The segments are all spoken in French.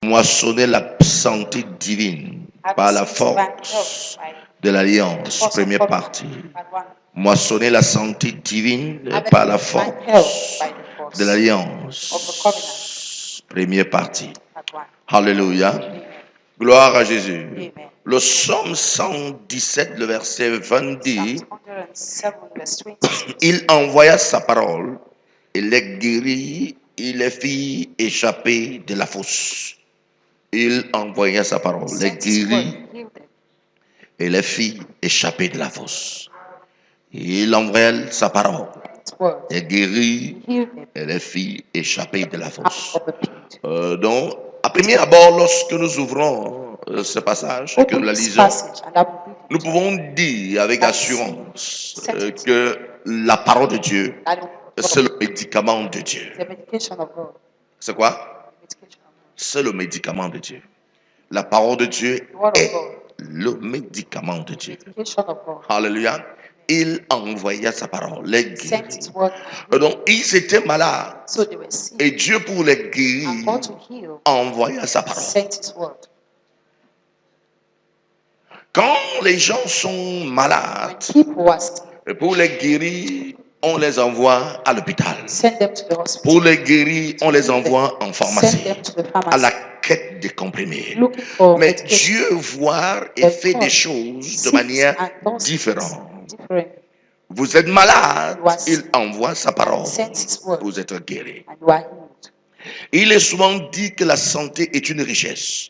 Moissonner la santé divine par la force de l'alliance, première partie. Moissonner la santé divine par la force de l'alliance, première partie. Alléluia. Gloire à Jésus. Le psaume 117, le verset 20 dit, il envoya sa parole et les guérit, il les fit échapper de la fosse. Il envoya sa parole, les guérit et les fit échapper de la fosse. Il envoya sa parole, les guérit et les fit échapper de la fosse. Donc, à premier abord, lorsque nous ouvrons ce passage, que nous la lisons, nous pouvons dire avec assurance que la parole de Dieu, c'est le médicament de Dieu. C'est quoi? C'est le médicament de Dieu. La parole de Dieu est le médicament de Dieu. Alléluia. Il envoya sa parole, les guérit. Donc, ils étaient malades. Et Dieu, pour les guérir, envoya sa parole. Quand les gens sont malades, pour les guérir, on les envoie à l'hôpital. Pour les guérir, on les envoie en pharmacie, à la quête des comprimés. Mais Dieu voit et fait des choses de manière différente. Vous êtes malade, il envoie sa parole. Vous êtes guéri. Il est souvent dit que la santé est une richesse.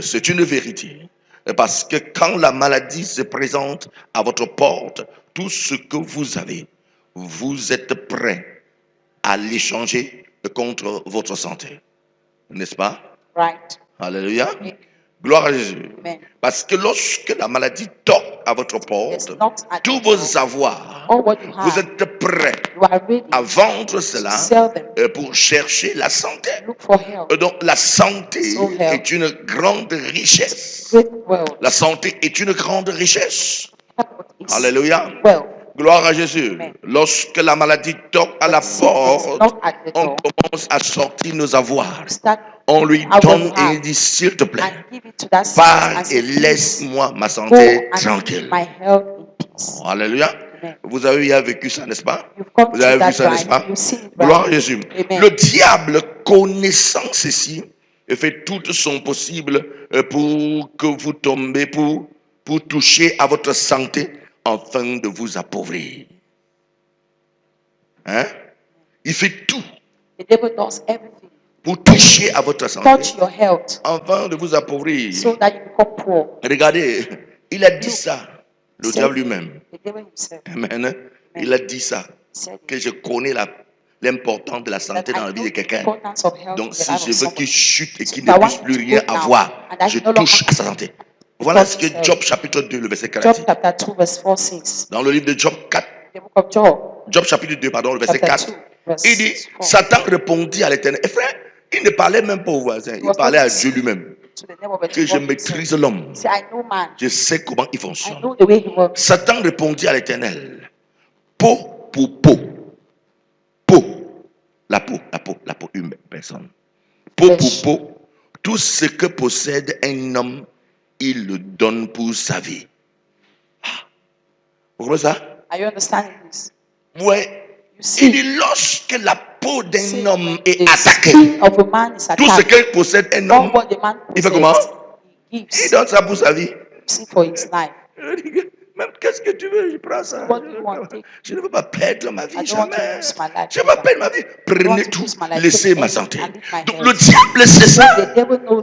C'est une vérité. Parce que quand la maladie se présente à votre porte, tout ce que vous avez, vous êtes prêt à l'échanger contre votre santé. N'est-ce pas? Right. Alléluia. Amen. Gloire à Jésus. Amen. Parce que lorsque la maladie toque à votre porte, tous vos avoirs, vous êtes prêts à vendre cela pour chercher la santé. Donc la santé est une grande richesse. La santé est une grande richesse. Alléluia. Gloire à Jésus. Lorsque la maladie toque à la porte, on commence à sortir nos avoirs. On lui donne et il dit, s'il te plaît, pars et laisse-moi ma santé tranquille. Oh, alléluia. Vous avez bien vécu ça, n'est-ce pas? Vous avez vu ça, n'est-ce pas? Gloire à Jésus. Le diable, connaissant ceci, fait tout son possible pour que vous tombez, pour toucher à votre santé, afin de vous appauvrir. Hein? Il fait tout pour toucher à votre santé, afin de vous appauvrir. Regardez, il a dit ça, le diable lui-même. Amen. Il a dit ça, que je connais l'importance de la santé dans la vie de quelqu'un. Donc si je veux qu'il chute et qu'il ne puisse plus rien avoir, je touche à sa santé. Voilà ce que Job chapitre 2, le verset 4 dit. Dans le livre de Job 4, Job chapitre 2, pardon, le verset 4, il dit, Satan répondit à l'Éternel. Et frère, il ne parlait même pas au voisin, il parlait à Dieu lui-même. Que je maîtrise l'homme. Je sais comment il fonctionne. Satan répondit à l'Éternel. Peau pour peau. Peau. La peau, une personne. Peau pour peau. Tout ce que possède un homme, il le donne pour sa vie. Vous comprenez ça? Are you understanding this? Ouais. Il dit, lorsque la peau d'un homme est attaquée, tout ce qu'il possède un homme, il fait comment? Il donne ça pour sa vie. Même qu'est-ce que tu veux, je prends ça. Je ne veux pas perdre ma vie, jamais. Je ne veux pas perdre ma vie. Prenez tout, laissez ma santé. Donc le diable sait ça.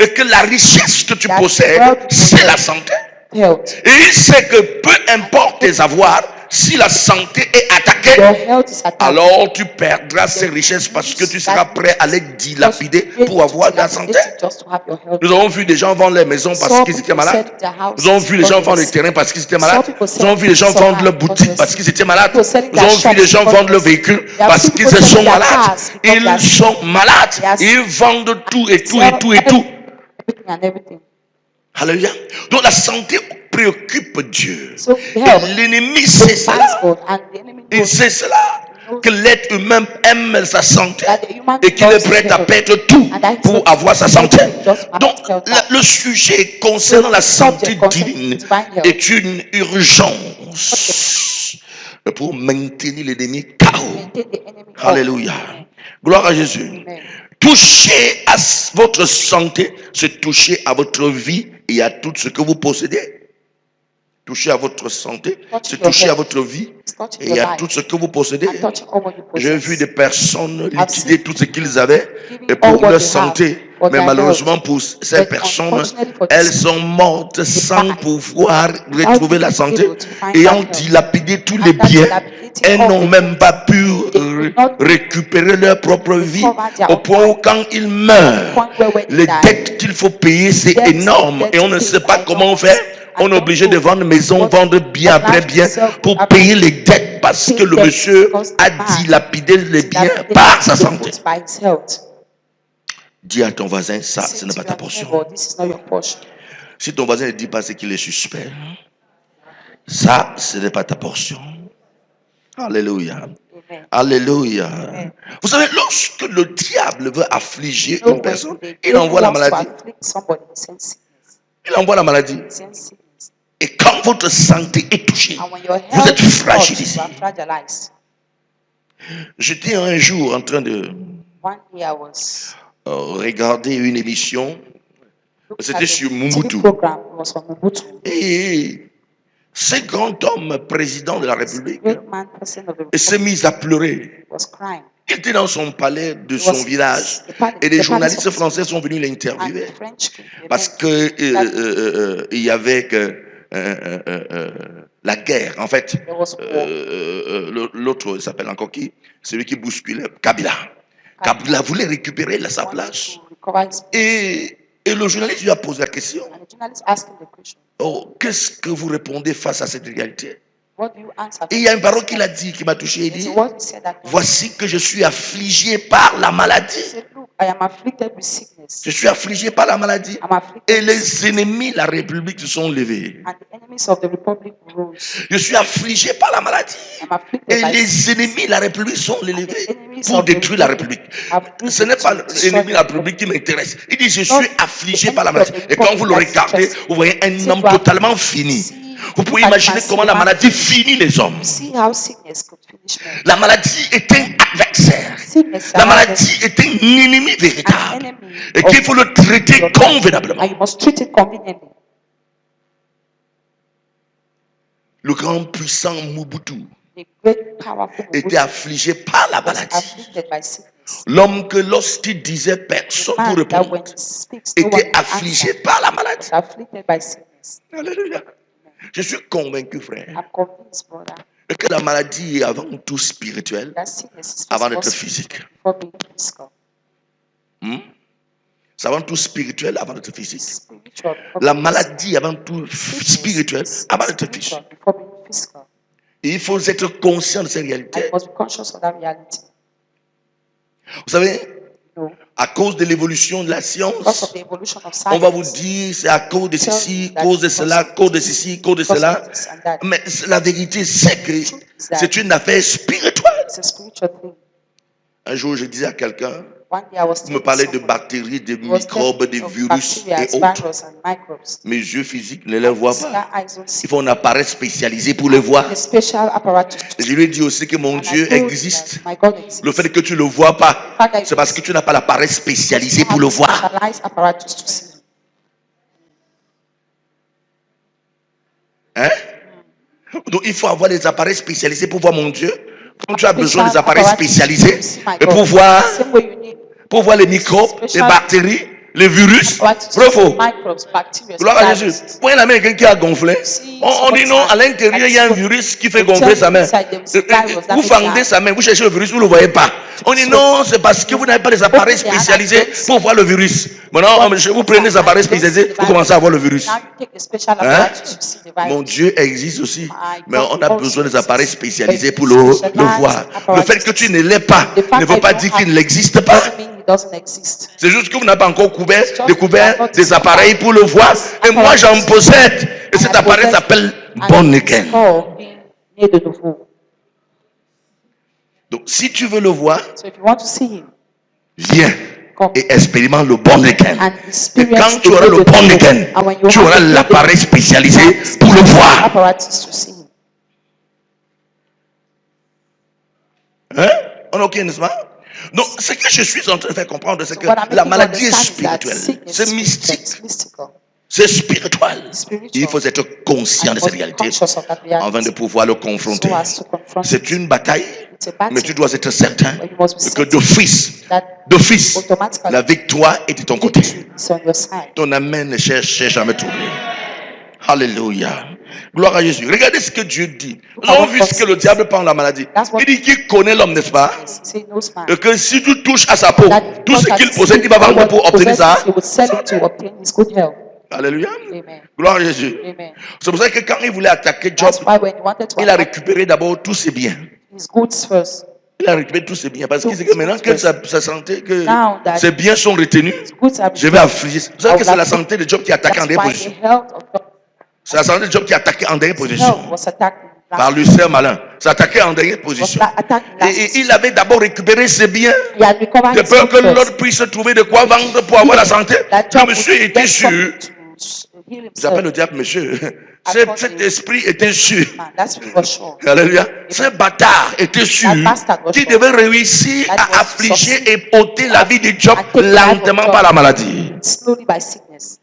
Et que la richesse que tu possèdes, c'est la santé. Et il sait que peu importe tes avoirs, si la santé est attaquée, alors tu perdras ces richesses parce que tu seras prêt à les dilapider pour avoir de la santé. Nous avons vu des gens vendre les maisons parce qu'ils étaient malades. Nous avons vu les gens vendre les terrains parce qu'ils étaient malades. Nous avons vu les gens vendre leur boutique parce qu'ils étaient malades. Nous avons vu les gens vendre leur véhicule parce qu'ils sont malades. Ils sont malades. Ils vendent tout et tout et tout et tout. Alléluia. Donc la santé préoccupe Dieu. Et l'ennemi sait cela. Il sait cela. que l'être humain aime sa santé that the human et qu'il est loves prêt à health, perdre tout and that he's pour ready avoir to sa do santé. everything just to have Donc, his health back. le sujet concernant So la the santé subject concerning divine divine health est une urgence pour maintenir l'ennemi KO. maintain the enemy off. Alléluia. Amen. Gloire à Jésus. Amen. Toucher à votre santé, c'est toucher à votre vie et à tout ce que vous possédez. Toucher à votre santé, c'est toucher à votre vie et à tout ce que vous possédez. And touching all what you J'ai vu possess. des personnes I've liquider seen tout ce qu'ils avaient giving et all pour what leur they santé. have for Mais their malheureusement health. pour ces But personnes, unfortunately for elles these sont mortes sans die pouvoir without retrouver la being santé, able to find ayant that health. dilapidé tous les After biens. dilapidating Elles all n'ont the même pas pu they could not récupérer leur propre vie recover their au own point où life. quand ils At the meurent, point where when they les die, dettes qu'il faut payer, c'est debts énorme that et on ne pay sait pas are comment enormous. faire. And On est don't obligé de know vendre maison, what vendre bien après obliged bien to sell pour after payer les dettes parce pay que le debts monsieur because a the man dilapidé les biens dilapidated par sa the santé. goods by his health. Dis à ton voisin, ça, Say ce n'est to pas ta your portion. neighbor, this is not your portion. Si ton voisin ne dit pas ce qu'il est suspect, ça, ce n'est pas ta portion. Alléluia. Amen. Alléluia. Amen. Vous savez, lorsque le diable veut affliger You know, une personne, when the il devil envoie la wants to maladie. afflict somebody, he sends sickness. Il envoie la maladie. He sends sickness. Et quand votre santé est touchée, And when your vous êtes health is touched, fragilisé. you are fragilized. J'étais un jour en train de One day I was regarder une émission. looking C'était at sur the Mobutu. TV program. It was on Mobutu. Et ce grand homme président de la République Great man, president of the s'est republic, mis à pleurer. was crying. Il était dans son palais de It son was village the palace- et des the journalistes palace of- français sont venus And l'interviewer the French king, the parce man, que il y avait que, la guerre. En fait, there was war. l'autre s'appelle encore qui? Celui qui bousculait Kabila. Kabila voulait récupérer sa Wanted place. to recover his place. Et le journaliste lui a posé la question. And the journalist asked him the question, Oh, qu'est-ce que vous répondez face à cette réalité? what do you answer? Et il y a une parole qu'il a dit, qui m'a touché. Il It's dit, what he said that voici que je suis affligé par la he maladie. said, look, I am afflicted with sickness. Je suis affligé par la maladie. I'm afflicted Et with sickness. les ennemis de la République se sont levés. And the enemies of the republic rose. Je suis affligé par la maladie. I'm afflicted Et by les ennemis de la République sont levés enemies pour of the détruire la republic République. have risen Ce n'est pas to destroy l'ennemi de the la République qui m'intéresse. Il dit, je suis Not affligé the par la enemy of maladie. the Et quand vous le republic that's regardez, interested. vous voyez un See homme what- totalement fini. See- Vous pouvez look at imaginer man, comment see la man. maladie finit les hommes. See how sickness could finish men. La maladie est un adversaire. Sickness La are maladie est un ennemi an véritable. enemy Et of qu'il faut le traiter your life. convenablement. And you must treat it conveniently. Le grand puissant Mobutu The great powerful était Mobutu affligé par la was maladie. afflicted by sickness. L'homme que lorsqu'il disait The personne pour man that répondre when he speaks, no one était will affligé answer. par la maladie. Was afflicted by sickness. Alléluia. Je suis convaincu, frère, I'm convinced, brother, que la maladie est avant tout spirituelle, that sickness is avant first d'être of all physique. before being physical. C'est avant tout spirituel avant d'être physique. Spiritual before La being maladie est avant tout physical. spirituel Sickness is avant d'être physique. spiritual before being physical. Et il faut être conscient de ces And réalités. you must be conscious of that reality. Vous savez, No. à cause de l'évolution de la Because science, of the evolution of on va vous science, dire c'est à cause de tell ceci, you that cause de because cela, of cause de this, ceci, cause de because cela. of this and that. Mais la vérité, c'est que The truth is that c'est une affaire spirituelle. it's a spiritual thing. Un jour, je disais à quelqu'un, One day I was vous me telling parlez de someone, bactéries, de he was microbes, telling de of virus bacteria, et autres. virus and microbes. Mes yeux physiques ne les voient Physical pas. eyes don't see. Il faut un appareil spécialisé pour les voir. A special apparatus. Je lui ai dit aussi que mon And I Dieu told him existe. that my God exists. Le fait que tu ne le vois pas, c'est parce que tu n'as pas l'appareil spécialisé pour le You have a voir. specialized apparatus to see. Hein? Donc il faut avoir des appareils spécialisés pour voir mon Dieu. Comme tu as besoin des appareils spécialisés et pour voir Same way you need les microbes, les bactéries, les virus. Vrai ou faux? microbes, bacteria, Gloire à Jésus. Vous voyez la main de quelqu'un qui a gonflé. On dit non, à l'intérieur, il y a un virus qui fait gonfler sa main. Vous fendez sa main, vous cherchez le virus, vous ne le voyez pas. On dit non, c'est parce que vous n'avez pas des appareils spécialisés pour voir le virus. Maintenant, vous prenez des appareils spécialisés, vous commencez à voir le virus. Now you take the special apparatus to see the virus. Mon Dieu existe aussi, mais on a besoin des appareils spécialisés pour le voir. Le fait que tu ne l'aies pas ne veut pas dire qu'il n'existe pas. Doesn't mean it doesn't exist. C'est juste que vous n'avez pas encore découvert des appareils pour le voir. Et moi, j'en possède. Et cet appareil s'appelle Born Again. Called being né de nouveau. Donc, si tu veux le voir, So if you want to see him, viens come et expérimente le born again. and Et experience quand the tu auras le good born devil. again, And when you tu have auras the good l'appareil devil, spécialisé you have pour le special voir. apparatus to see him. Hein? On est ok, n'est-ce pas? Donc, ce que je suis en train de faire comprendre, c'est So que what I'm la making you maladie est understand is that spirituelle. sickness C'est is mystique. it's mystical. C'est spirituel. Spiritual. Il faut être conscient And de you cette must be réalité conscious of that afin de reality pouvoir le confronter. so as to confront C'est it. une bataille, It's a battle, mais tu dois être certain but you must be que certain that d'office, automatically la victoire est de ton côté. victory is on your side. Ton amen ne cherche jamais trouver. Alléluia. Gloire à Jésus. Regardez ce que Dieu dit. Nous avons vu ce que le diable prend la maladie. Il dit qu'il connaît l'homme, n'est-ce pas? Yes, he knows man. Et que si tu touches à sa peau, That tout ce touch qu'il at possède, il va vendre pour obtenir ça. he would sell it to obtain his good health. Alléluia. Amen. Gloire à Jésus. Amen. C'est pour ça que quand il voulait attaquer Job, That's why when he wanted to il a attack récupéré d'abord tous ses biens. his goods first, Il a récupéré tous ses biens. Parce qu'il sait que maintenant que sa santé, que Now that ses biens sont retenus, his goods have been je vais affliger. Vous savez que c'est la santé de Job qui a attaqué en that's dernière why position. the health of Job, C'est la santé de Job qui a attaqué en dernière his position. health was attacked Par Lucien malin. Ça attaquait en dernière position. Et il avait d'abord récupéré ses biens. He had recovered De his peur good que first. l'autre puisse trouver de quoi vendre pour avoir la santé. That Le Job monsieur would était get sûr. something to heal J'appelle himself. le diable monsieur. According- Cet esprit était sûr. Man, that's what he was sure. Alléluia. Ce bâtard était sûr That bastard was qu'il sure. devait réussir That à was affliger succeed. et ôter la vie de Job And take the life of lentement Job. par la maladie. Slowly by sickness.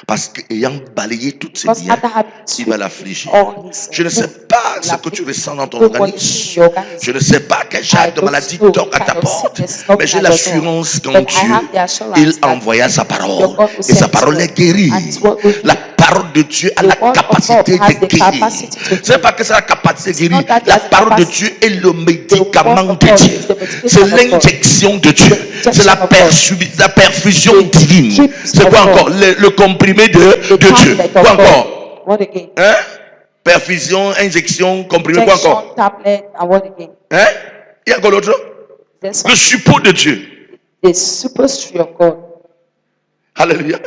Parce qu'ayant balayé toutes ses Because biens, after having il va swept l'affliger. all his Je ne sais food, pas he ce que tu afflicted. ressens dans ton Don't what you organisme. see in your organism. Je ne sais pas quel genre I de don't maladie know toque à what ta kind of porte. sickness knocking Mais j'ai at your door. l'assurance qu'en But I Dieu, have the assurance il that envoya sa your parole. God will Et send sa his parole word. est guérie. And his word will heal. La parole de Dieu a The la word of capacité God has de the guérir. capacity to Ce n'est heal. pas que c'est la capacité de It's guérir. not that it La has the parole de capacity. Dieu est le médicament word of de God Dieu. is the medication C'est of God. l'injection de Dieu. injection C'est la of God. la perfusion The divine. drips C'est of quoi God. encore? Le comprimé de Dieu. Tablet Quoi of encore? God. What again? Hein? Perfusion, injection, comprimé, quoi encore? Injection, tablet, and what again? Hein? Il y a encore l'autre? There's Le suppôt de Dieu. the superstry of God. Alléluia.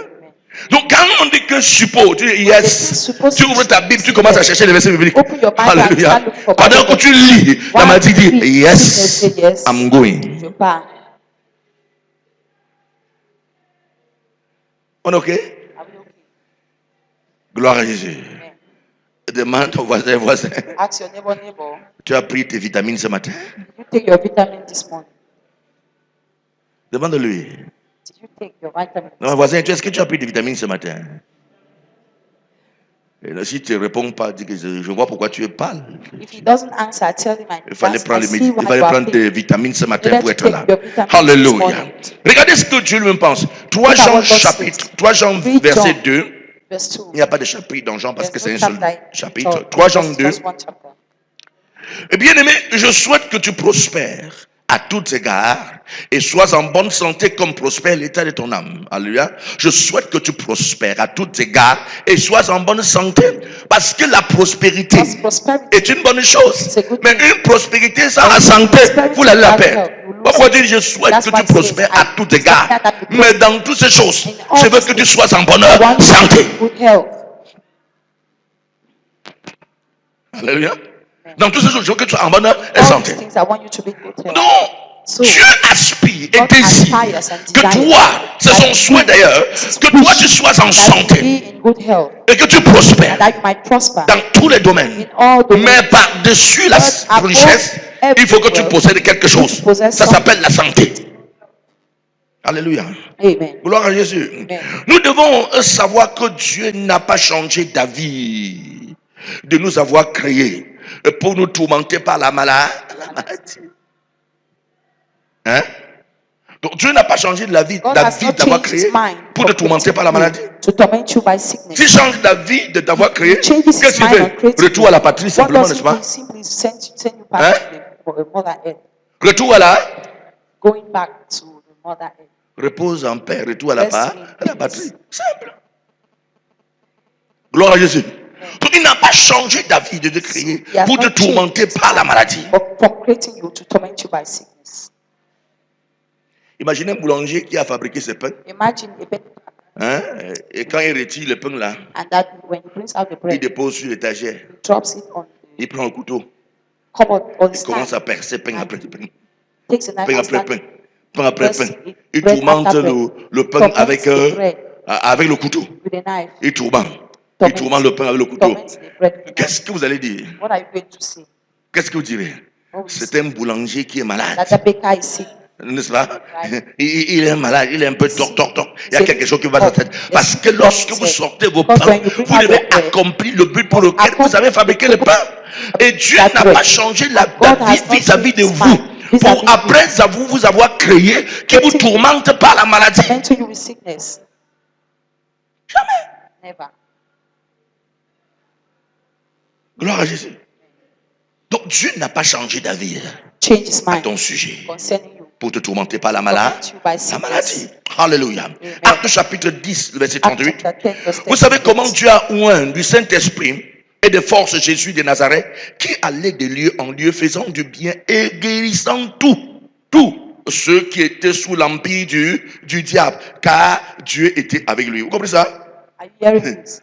Donc quand on dit que suppôt, tu dis yes, tu ouvres ta Bible, tu commences à chercher les versets bibliques. Open your Bible and Alléluia. start looking for Pendant Bible que tu lis, la While maladie dit you read, yes, sickness say yes. I'm going. Je pars. On est ok? Are we okay? Gloire à Jésus. Amen. Demande ton voisin. Ask your neighbor, Tu as pris tes vitamines ce matin? did you take your vitamin this morning? Demande-lui. Did you take your vitamin? Non, voisin, est-ce que tu as pris des vitamines ce matin? Et là, si tu ne réponds pas, dis que je vois pourquoi tu es pâle. If he doesn't answer, tell him Il fallait prendre, I see why il fallait you are prendre thinking. des vitamines ce matin Let's pour être take là. your vitamins this Alléluia. morning. Regardez ce que Dieu lui-même pense. 3 Look at Jean what God chapitre, says. 3 Jean Read verset John. 2. Verse 2. Il n'y a pas de chapitre dans Jean parce que There's c'est no un seul chapter in chapitre. John. 3 Jean Just 2. one chapter. Et bien aimé, je souhaite que tu prospères à tous égards et sois en bonne santé comme prospère l'état de ton âme. Alléluia. Je souhaite que tu prospères à tous égards et sois en bonne santé parce que la prospérité Because prosperity est une bonne chose. C'est good Mais thing. une prospérité sans la santé, vous allez la perdre. Pourquoi dire je souhaite That's que why tu it prospères says, à I tous égards. expect that you Mais dans toutes ces choses, In all je veux these que tu things, sois en bonne I want santé. good health. Alléluia. Dans toutes ces choses, je veux que tu sois en bonne All santé. these things, I want you to be good health. Non. So, Dieu aspire et God désire aspires and que desires toi, c'est son that souhait you- d'ailleurs, it's que his toi wish tu sois en that you santé be in good health, et que tu prospères and that you might prosper dans tous les domaines. in all domains. Mais par-dessus la But above richesse, il faut que tu everywhere, possèdes quelque you chose. possess Ça something. s'appelle la santé. Alléluia. Amen. Gloire à Jésus. Amen. Nous devons savoir que Dieu n'a pas changé d'avis de nous avoir créés pour nous tourmenter par la maladie. Hein? Donc Dieu n'a pas changé de la vie God has not d'avoir changed his créé mind pour te tourmenter par la maladie. to torment you by sickness. S'il change d'avis de t'avoir créé, He changes qu'est-ce his qu'il mind on fait? creating Retour à la patrie What simplement, does n'est-ce he pas? do? Simply send you back to the mother earth. Retour à la Going back to the mother earth. repose en paix, retour à la, Rest in à la peace. patrie. Simple. Gloire à Jésus. Donc il n'a pas changé d'avis de te créer He has pour te not tourmenter changed his par la mind maladie. from creating you to torment you by sickness. Imaginez un boulanger qui a fabriqué ses pains. Imagine a baker, Hein? Et quand il retire le pain là, and that when he brings out the il bread, dépose sur l'étagère. he drops it on Il prend un couteau. come on Il stand, commence à percer pain après pain. takes a knife Pain and après start pain. Pain après pain. pressing it, Il bread tourmente after bread. le pain Torments avec, the bread avec le couteau. with a knife. Il tourmente. Il tourmente le pain avec le couteau. Torments the bread with a Qu'est-ce knife. que vous allez dire? What are you going to say? Qu'est-ce que vous direz? What will you C'est say? un boulanger qui est malade. That the baker is sick. N'est-ce pas? Right. Il est malade, il est un peu toc. Il y a quelque chose qui va dans sa tête. Yes. Parce que lorsque vous sortez vos Because pains, when you bring vous out devez your bread, accomplir le but pour lequel vous avez fabriqué le pain. Et Dieu that n'a bread. pas changé la God has vie not vis-à-vis de changed his vous. mind vis-à-vis Pour après vous avoir créé, qui vous tourmente par la maladie. Tormenting you with sickness. Jamais. Never. Gloire à Jésus. Donc Dieu n'a pas changé d'avis Change his à mind ton sujet concerning you. pour te tourmenter par la Torment you by maladie. La sickness. maladie. Alléluia. Amen. Acte chapitre 10, le verset Acts 38. chapter 10, verse Vous savez 38. comment Dieu a oint du Saint-Esprit et de force Jésus de Nazareth, qui allait de lieu en lieu, faisant du bien et guérissant tous ceux qui étaient sous l'empire du diable, car Dieu était avec lui. Vous comprenez ça? Are you hearing this?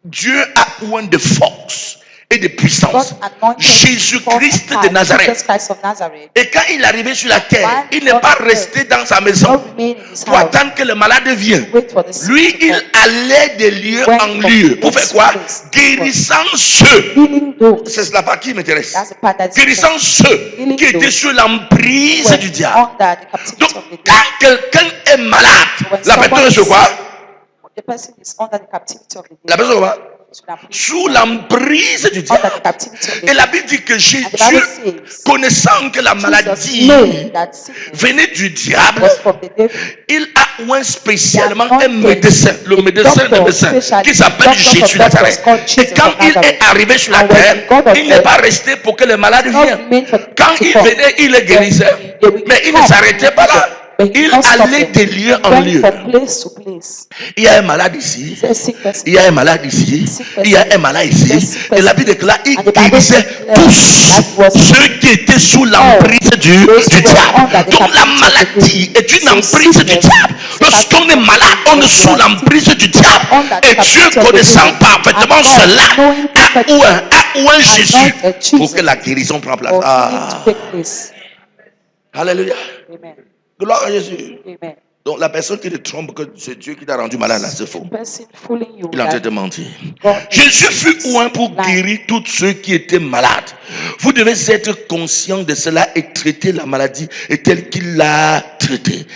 Dieu a oint de force et de puissance God anointed Jésus-Christ forth de and Nazareth. Jesus Christ of Nazareth. Et quand il est arrivé sur la terre, il n'est pas resté dans sa maison Not remain in his pour house. attendre que le malade vienne. Wait for the sick Lui, to il come. allait de lieu Went en from lieu. Pour place faire quoi? to place. Guérissant ceux. Healing those. C'est la part qui m'intéresse. That's the part that's Guérissant ceux Healing qui étaient those sous l'emprise were du diable. under the captivity Donc, of the devil. quand quelqu'un est malade, When la personne est sur quoi? The person is under the captivity of the La devil. personne est quoi? Sous l'emprise du Under diable. the captivity of the Et la devil. Bible dit que Jésus, And the Bible says, connaissant que la Jesus maladie knowing that sickness venait du diable, was from the devil. il a oint spécialement He un anointed médecin, le a médecin des doctor, médecins, special qui s'appelle doctor of Jésus de doctors Nazareth. called Et Jesus quand of il est Nazareth. arrivé sur la And when terre, God of il n'est earth pas resté pour que le malade not vienne. remain for Quand to il come. venait, il le guérissait. They will Mais il ne come. s'arrêtait pas là. But he Il not stop allait them. de lieu en Went lieu. from place to place. Il y a un malade ici. He's a sick person. Il y a un malade ici. Il y a un malade ici. Et la Bible déclare, il And the Bible guérissait declares tous that was ceux qui étaient sous l'emprise du those who were diable. under the Donc la captivity of the maladie devil. est une So emprise du sickness diable. is Lorsqu'on est a malade, on est sous l'emprise du diable. under the Et Dieu, captivity of the connaissant devil. parfaitement And God, cela, knowing perfectly, a oint Jésus anointed Jesus pour que la guérison prenne place. for healing Ah, to take place. alléluia. Amen. Gloire à Jésus. Amen. Donc la personne qui te trompe que c'est Dieu qui t'a rendu malade là, c'est faux. The person fooling you Il est en train that de mentir. God Jésus is fut oint pour lying. guérir tous ceux qui étaient malades. Vous devez être conscient de cela et traiter la maladie et tel qu'il l'a traité.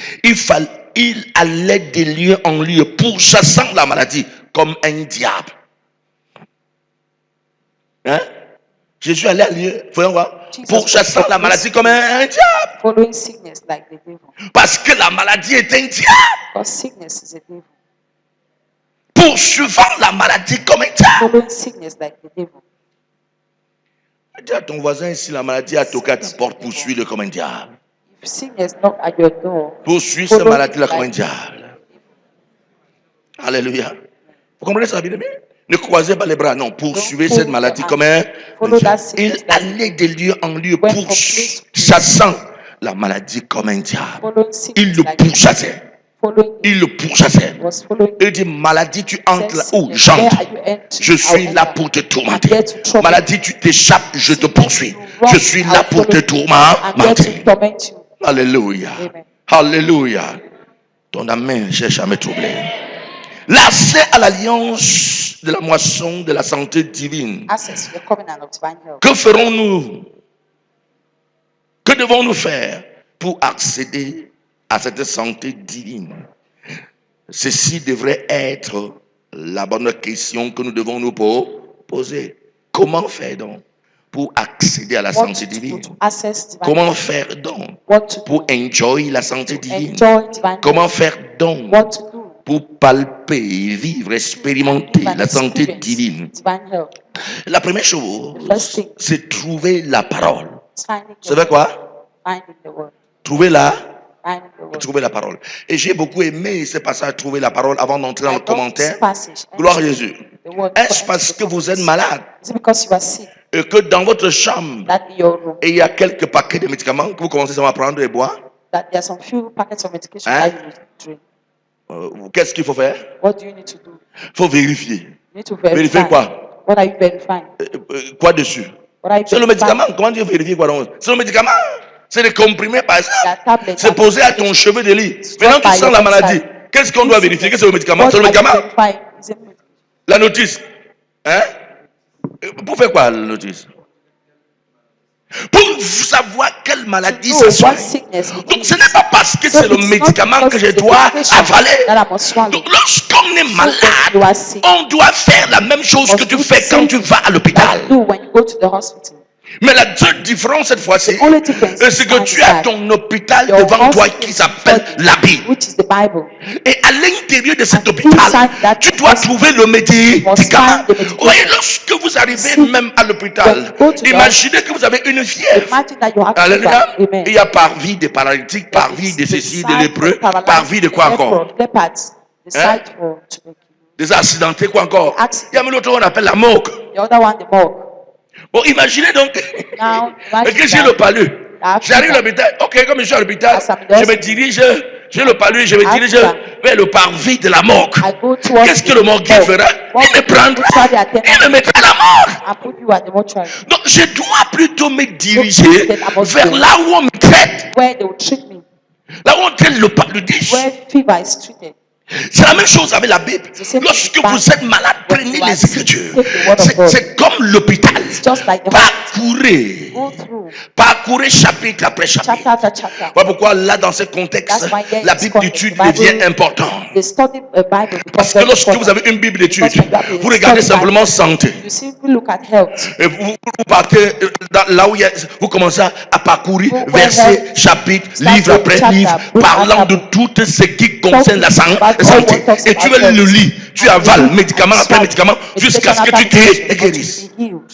Il allait de lieu en lieu, pourchassant la maladie comme un diable. Hein? Jésus allait à lieu, voyons voir, Jesus pourchassant la maladie comme un diable. Following sickness like the devil. Parce que la maladie est un diable. Because sickness is a devil. Poursuivant la maladie comme un diable. Following sickness like the devil. Dis à ton voisin, si la maladie a toqué à ta porte, poursuis-le comme un diable. If sickness knock at your door, Poursuis cette follow maladie-là it comme un like diable. Alléluia. Vous comprenez ça, bien aimé? Ne croisez pas les bras, non. Poursuivez Don't cette follow maladie the comme un follow diable. that Il sickness like allait de lieu en lieu, went from place to pourchassant la maladie comme un diable. following Il sickness le like pourchassait. following Il le pourchassait. was following Il dit, maladie, tu entres là. Oh, Where j'entre. are you entering? Je suis I'll là enter. pour te I'm tourmenter. there to trouble Maladie, tu t'échappes, je te Sickness, poursuis. you run, Je suis là I'll pour te follow you. I'm there tourmenter. to torment you. Alléluia. Amen. Alléluia. Ton main cherche à me troubler. L'accès à l'alliance de la moisson de la santé divine. Access to the covenant of divine health. Que ferons-nous? Que devons-nous faire pour accéder à cette santé divine? Ceci devrait être la bonne question que nous devons nous poser. Comment faire donc pour accéder à la What santé to do divine? to access divine Comment health. faire donc What to pour do enjoy la santé to divine? enjoy divine Comment health. faire donc What to do pour palper, vivre, expérimenter to la santé experience divine? divine health. La première chose, The first thing c'est trouver la parole. is finding Vous the savez word. quoi? Finding the word. Trouver Finding the word. parole. Et j'ai beaucoup aimé ce passage, trouver la parole, avant d'entrer dans I le love commentaire. this passage. Gloire à Jésus. The word. Est-ce parce que vous êtes malade Is it because you are sick et que dans votre chambre, that in your room et il y a quelques paquets de médicaments que vous commencez seulement à prendre et boire? that there are some few packets of medication Hein? that you will drink? Qu'est-ce qu'il faut faire? What do you need to do? Il faut vérifier. You need to Vérifier verify. quoi? What are you verifying? Quoi dessus? What are you C'est le verifying? médicament. Comment tu vérifies quoi donc? C'est le médicament. C'est les comprimés par exemple. That tablet. C'est posé à ton cheveu de lit. It's Maintenant dropped tu by sens your la maladie. bedside. Qu'est-ce qu'on doit vérifier? Qu'est-ce que c'est le médicament? What C'est le are you médicament. verifying? Is it La notice. Hein? Pour faire quoi la notice? Pour savoir quelle maladie to ça know soigne. what sickness it Donc ce is. n'est pas parce que So c'est le it's not médicament because que je it's the dois medication avaler. that I must swallow. Donc lorsqu'on est So when you malade, are sick, on doit faire la même chose que tu fais quand tu vas à l'hôpital. like you do when you go to the hospital. Mais la seule différence cette fois-ci, The only difference c'est que tu as ton hôpital your devant toi hospital qui s'appelle la Bible. which is the Bible. Et à l'intérieur de cet And hôpital, inside that tu dois hospital, trouver le médicament. must find the medication. Voyez, lorsque vous arrivez See, même à l'hôpital, when you go to the imaginez que vous avez une fièvre. Imagine that you have Alléluia. fever. Amen. Il y a par vie des paralytiques, par vie de ceci, de lépreux, par vie de quoi encore? Leopards. The Hein? site for tuberculosis. Des accidentés, quoi encore? Accident. Il y a même l'autre, on appelle la morgue. The other one, the morgue. Bon, imaginez donc Now, que j'ai imagine le that palu. Africa. J'arrive à l'hôpital. Ok, comme je suis à l'hôpital, As I'm je me lost. dirige, j'ai le palu, je me dirige Africa. vers le parvis de la morgue. I go towards Qu'est-ce que the le morguier morgue. fera? What Il me will the prendra, mortuary attendant il me mettra à la morgue. I put you at the mortuary Donc, je dois plutôt me diriger instead, I must vers go. là où on me traite. where they will treat me, Là où on traite le paludisme. where fever is treated. C'est la même chose avec la Bible. the same Lorsque thing with vous êtes malade, When prenez you are les sick, Écritures. take the word of God. C'est comme l'hôpital. It's just like the Parcourez. Go through Parcourez chapitre après chapitre. chapter after chapter. Voilà pourquoi là, dans ce contexte, That's why there la is Bible context. d'étude The Bible- devient importante. The study Bible Parce becomes que very lorsque vous important. avez une Bible d'étude, Because when you have a vous regardez study simplement Bible, santé. You simply look at health. Et vous partez là où il y a, vous commencez à parcourir Go where verset, health chapitre, starts livre with après chapter, livre, book parlant after de book. tout ce qui concerne la santé. About all what talks Et tu about veux le health. lire, tu And avales you read médicament and après swallow médicament jusqu'à ce que tu medication guérisses et after guérisses. medication, be healed.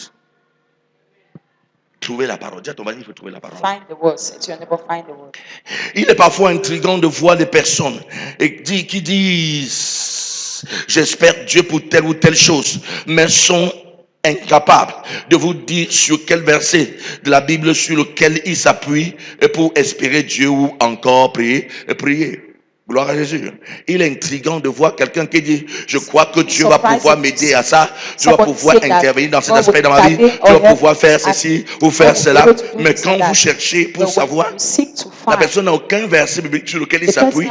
Trouver la parole. Dis à ton mari, il faut trouver la parole. Find the word. Say to your neighbor, find the word. Il est parfois intriguant de voir des personnes qui disent j'espère Dieu pour telle ou telle chose, mais sont incapables de vous dire sur quel verset de la Bible sur lequel ils s'appuient pour espérer Dieu ou encore prier. Gloire à Jésus. Il est intriguant de voir quelqu'un qui dit je crois que Dieu va pouvoir m'aider à ça, tu vas pouvoir intervenir dans cet aspect dans ma vie, tu vas pouvoir faire ceci ou faire cela. Mais quand vous cherchez pour savoir, la personne n'a aucun verset biblique sur lequel il s'appuie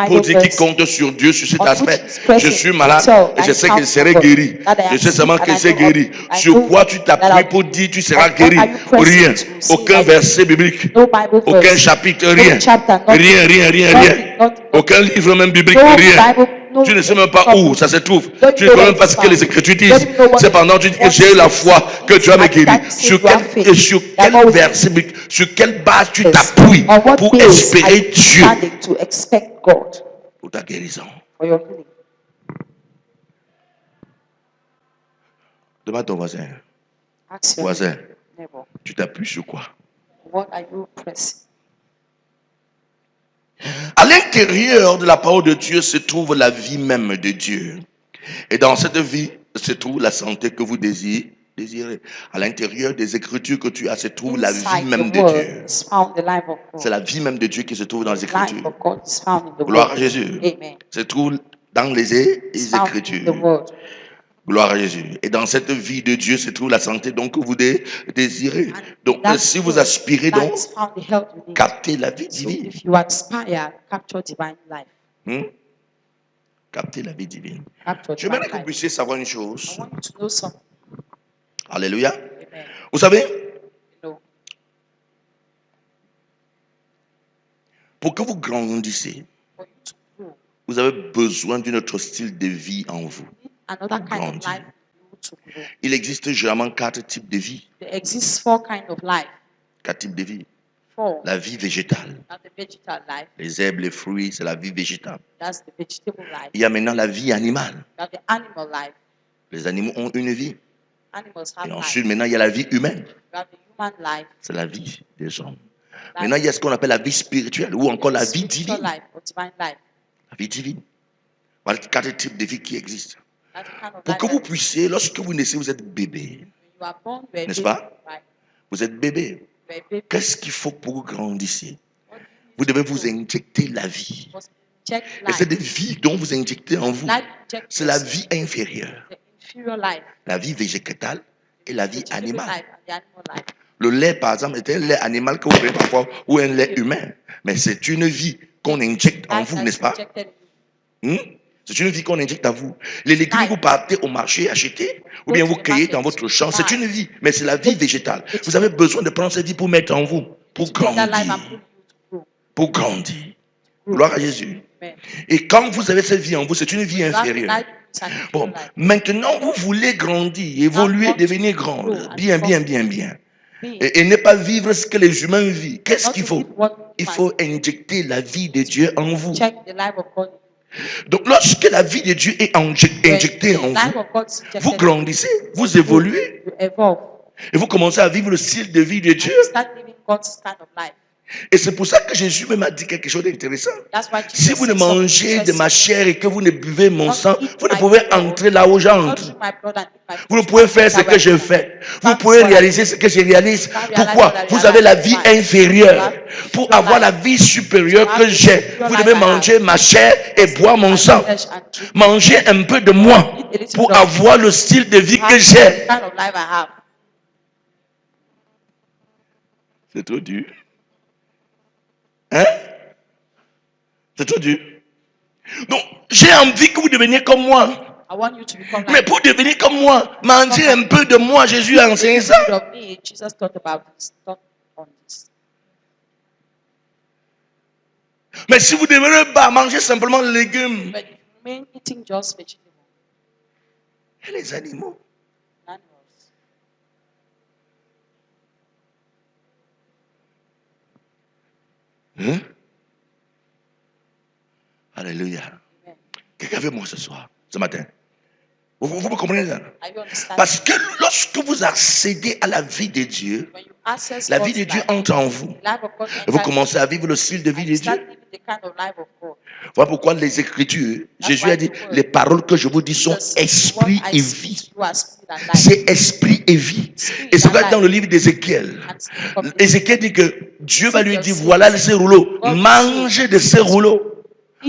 pour dire qu'il compte sur Dieu sur cet aspect. Je suis malade et je sais qu'il serait guéri. Je sais seulement qu'il s'est guéri. Sur quoi tu t'appuies pour dire tu seras guéri? Rien. Aucun verset biblique. Aucun chapitre. Rien. Rien. Aucun livre même biblique. Rien. Tu ne sais même pas où ça se trouve. Tu ne connais même pas ce que les Écritures disent. Cependant, tu dis que j'ai eu la foi que tu as me guéri. Sur quel verset biblique, sur quelle base tu t'appuies pour espérer Dieu pour ta guérison? Demande à ton voisin. Voisin, tu t'appuies sur quoi? What are you pressing? À l'intérieur de la parole de Dieu se trouve la vie même de Dieu. Et dans cette vie se trouve la santé que vous désirez. À l'intérieur des Écritures que tu as se trouve la vie même de Dieu. C'est la vie même de Dieu qui se trouve dans les Écritures. Gloire à Jésus. Amen. Se trouve dans les Écritures. Gloire à Jésus. Et dans cette vie de Dieu se trouve la santé donc que vous désirez. Donc si vous aspirez donc, captez la vie divine. If you aspire, capture divine life. Captez la vie divine. Capture J'aimerais divine que vous life. puissiez savoir une chose. I want you to know something. Alléluia. Amen. Vous savez, You know, pour que vous grandissiez, for you to grow, vous avez besoin d'un autre style de vie en vous. another kind Grandir. of life for you to grow. Il existe généralement 4 types de vie. There exists 4 kinds of life. 4 types de vie. 4. La vie végétale. That's the vegetal life. Les herbes, les fruits, c'est la vie végétale. That's the vegetable life. Il y a maintenant la vie animale. That's the animal life. Les animaux ont une vie. Animals Et have life. ensuite, maintenant, il y a la vie humaine. You have the human life. C'est la vie des hommes. Maintenant, il y a ce qu'on appelle la vie spirituelle ou encore la vie Spiritual divine. life or divine life. La vie divine. Voilà 4 types de vie qui existent. That's the kind of Pour life que vous that puissiez, lorsque vous naissez, vous êtes bébé. when you are born, you are a N'est-ce baby, pas? right? Vous êtes bébé. You are a baby. Qu'est-ce qu'il faut pour que vous grandissiez? What do you Vous need to devez do? vous injecter la vie. You must inject Et life. c'est des vies dont vous injectez en vous. Life injects C'est la vie inférieure. the inferior life. La vie végétale, et la vie The human animale. life and the animal life. Le lait, par exemple, est un lait animal que vous voyez parfois ou un lait humain. Mais c'est une vie qu'on injecte en Life vous, that's n'est-ce pas? injected in you. C'est une vie qu'on injecte à vous. Les légumes que vous partez au marché acheter, ou bien vous cueillez dans votre champ, c'est une vie, mais c'est la vie végétale. Vous avez besoin de prendre cette vie pour mettre en vous, pour Take that life and grandir. put you to grow. Pour grandir. Gloire à Jésus. Amen. Et quand vous avez cette vie en vous, c'est une vie You have the inférieure. life, it's an Bon, inferior life. maintenant, vous voulez grandir, évoluer, want to devenir grow grande. and Bien, bien, become bien, bien. big. Et ne pas vivre ce que les humains vivent. Qu'est-ce Not qu'il to faut? live what Il humans faut injecter la vie de Dieu en vous. check the life of God. Donc, lorsque la vie de Dieu est injectée en The life vous, of God is injected vous in grandissez, vous you. évoluez, You evolve. et vous commencez à vivre le style de vie de And Dieu. you start living God's kind of life. Et c'est pour ça que Jésus même a dit quelque chose d'intéressant. That's why Si Jesus vous ne said something mangez de interesting. ma chair et que vous ne buvez mon Not sang, eat vous ne my pouvez blood, entrer là où not j'entre. drink my blood and eat my Vous ne flesh. pouvez faire ce That's que why je I fais. Vous Practice pouvez what I réaliser do. ce que je réalise. Can't realize Pourquoi? what I Vous avez la realize. vie Why? inférieure. You Pour have avoir la life. vie supérieure You have que the j'ai, superior vous life devez I have. manger ma chair et boire mon My sang. flesh and drink Manger un peu de moi Eat a little pour bit of avoir le style de vie You que have the j'ai. kind of life I have. C'est trop dur. Hein? C'est trop dur. Donc, j'ai envie que vous deveniez comme moi. I want you to become Mais like pour devenir comme moi, manger un peu de moi, Jésus a enseigné a ça. bit of me. Jesus taught about this. Taught on this. Mais si vous devenez bas, manger simplement les légumes. But if you remain eating just vegetables, Et les animaux. animals, Hein? Alléluia. amen. Quelqu'un veut moi ce soir, ce matin. Vous me comprenez ça? Are you understanding? Parce que lorsque vous accédez à la vie de Dieu, When you access la vie God's de Dieu life, entre en vous. the life of God Et vous enters commencez à vivre le style de you, vie and de you start Dieu. living the kind of life of God. Voilà pourquoi les Écritures, Jésus why a dit, the word, les paroles que je vous dis sont Jesus, the esprit word I et speak vie. to you are spirit and life. C'est esprit et vie. Et c'est vrai dans le livre d'Ézéchiel. Ézéchiel dit que Dieu va lui dire, voilà ces rouleaux, mange de ces rouleaux.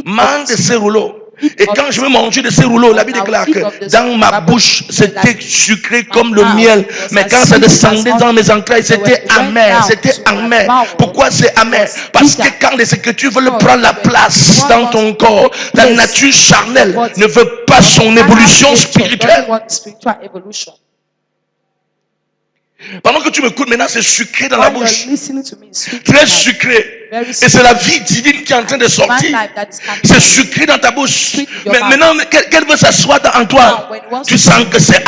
Mange de ces rouleaux. Et quand je veux manger de ces rouleaux, la Bible déclare que dans ma bouche, c'était sucré comme le miel. Mais quand ça descendait dans mes entrailles, c'était amer. C'était amer. Pourquoi c'est amer? Parce que quand les Écritures veulent prendre la place dans ton corps, la nature charnelle ne veut pas son évolution spirituelle. Pendant que tu m'écoutes maintenant, c'est sucré dans la While you're bouche. listening to me, it's sweet Très in my mouth. sucré. Very Et sweet. c'est la vie divine qui est en train de Divine sortir. life that is coming C'est out. sucré dans ta bouche. Sweet in your Mais mouth. maintenant, qu'elle veut s'asseoir en toi. Now, when it wants Tu to sens come, que c'est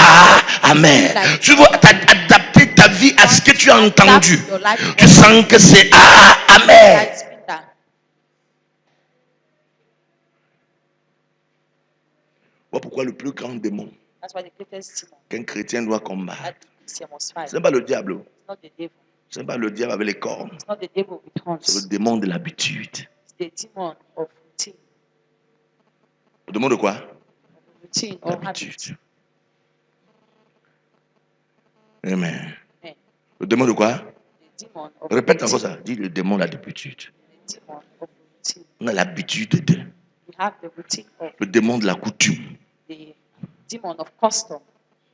amen. like Tu veux adapter ta vie à ce que tu as adapt entendu. your life to Tu what sens que c'est amen. That's been done. Voilà pourquoi le plus grand démon That's why the greatest demon qu'un chrétien doit combattre, that the Christian must fight. ce n'est pas le diable. It's not the devil. Ce n'est pas le diable avec les cornes. It's not the devil with C'est le horns. démon de l'habitude. It's the demon of routine. Le démon de quoi? Routine or habit. L'habitude. Amen. Amen. Le démon de quoi? The demon of Répète routine. encore ça. Dis le démon de l'habitude. The demon of routine. On a l'habitude de. We have the routine of Le démon de la coutume. the demon of custom.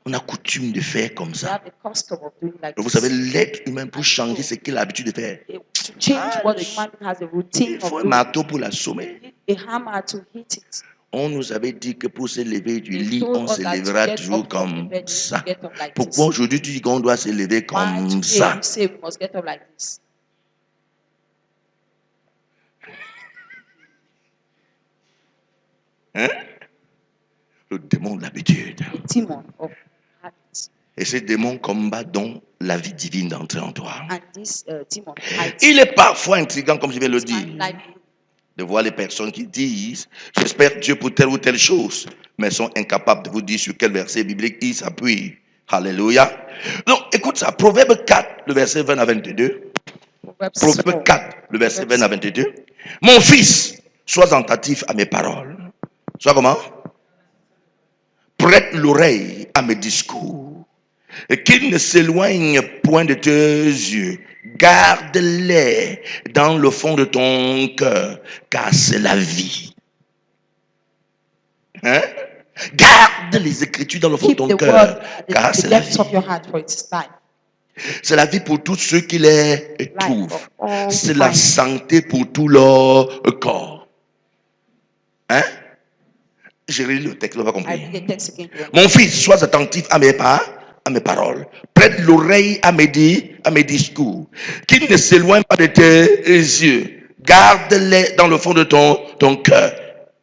On a coutume de faire comme We ça. have the custom of doing like Donc, vous this. savez, l'être humain, pour changer ce qu'il a l'habitude de faire, To change what the human being has a routine il of faut un doing. marteau pour l'assommer. You need a hammer to hit it. On nous avait dit que pour se lever du They lit, told on us se that to lèvera get toujours up from the comme bed, you need to ça. get up like Pourquoi this. aujourd'hui tu dis qu'on doit se lever Why comme today ça? you say we must get up like this? Hein? Le démon de l'habitude. A demon of habits. Et ce démon combat donc la vie divine d'entrer en toi. And this demon hides. Il est parfois intriguant, comme je vais le dire, Like de voir les personnes qui disent « J'espère Dieu pour telle ou telle chose », mais sont incapables de vous dire sur quel verset biblique ils s'appuient. Alléluia. Donc, écoute ça. Proverbe 4, le verset 20 à 22. Proverbe 4, le verset 20 à 22. « Mon fils, sois attentif à mes paroles. » Sois comment? Prête l'oreille à mes discours. Et qu'il ne s'éloigne point de tes yeux. Garde-les dans le fond de ton cœur, car c'est la vie. Hein? Garde Garde les Écritures dans le fond de Keep ton the cœur, word at car the c'est la depths of vie. your heart, for it's life. C'est la vie pour tous ceux qui les Life trouvent. for all C'est la find. santé pour tout leur corps. Hein? Je relis le texte, on va I comprendre. read the text again. to Mon understand. fils, sois attentif à mes paroles. Prête l'oreille à mes discours. Qu'ils ne s'éloignent pas de tes yeux. Garde-les dans le fond de ton cœur.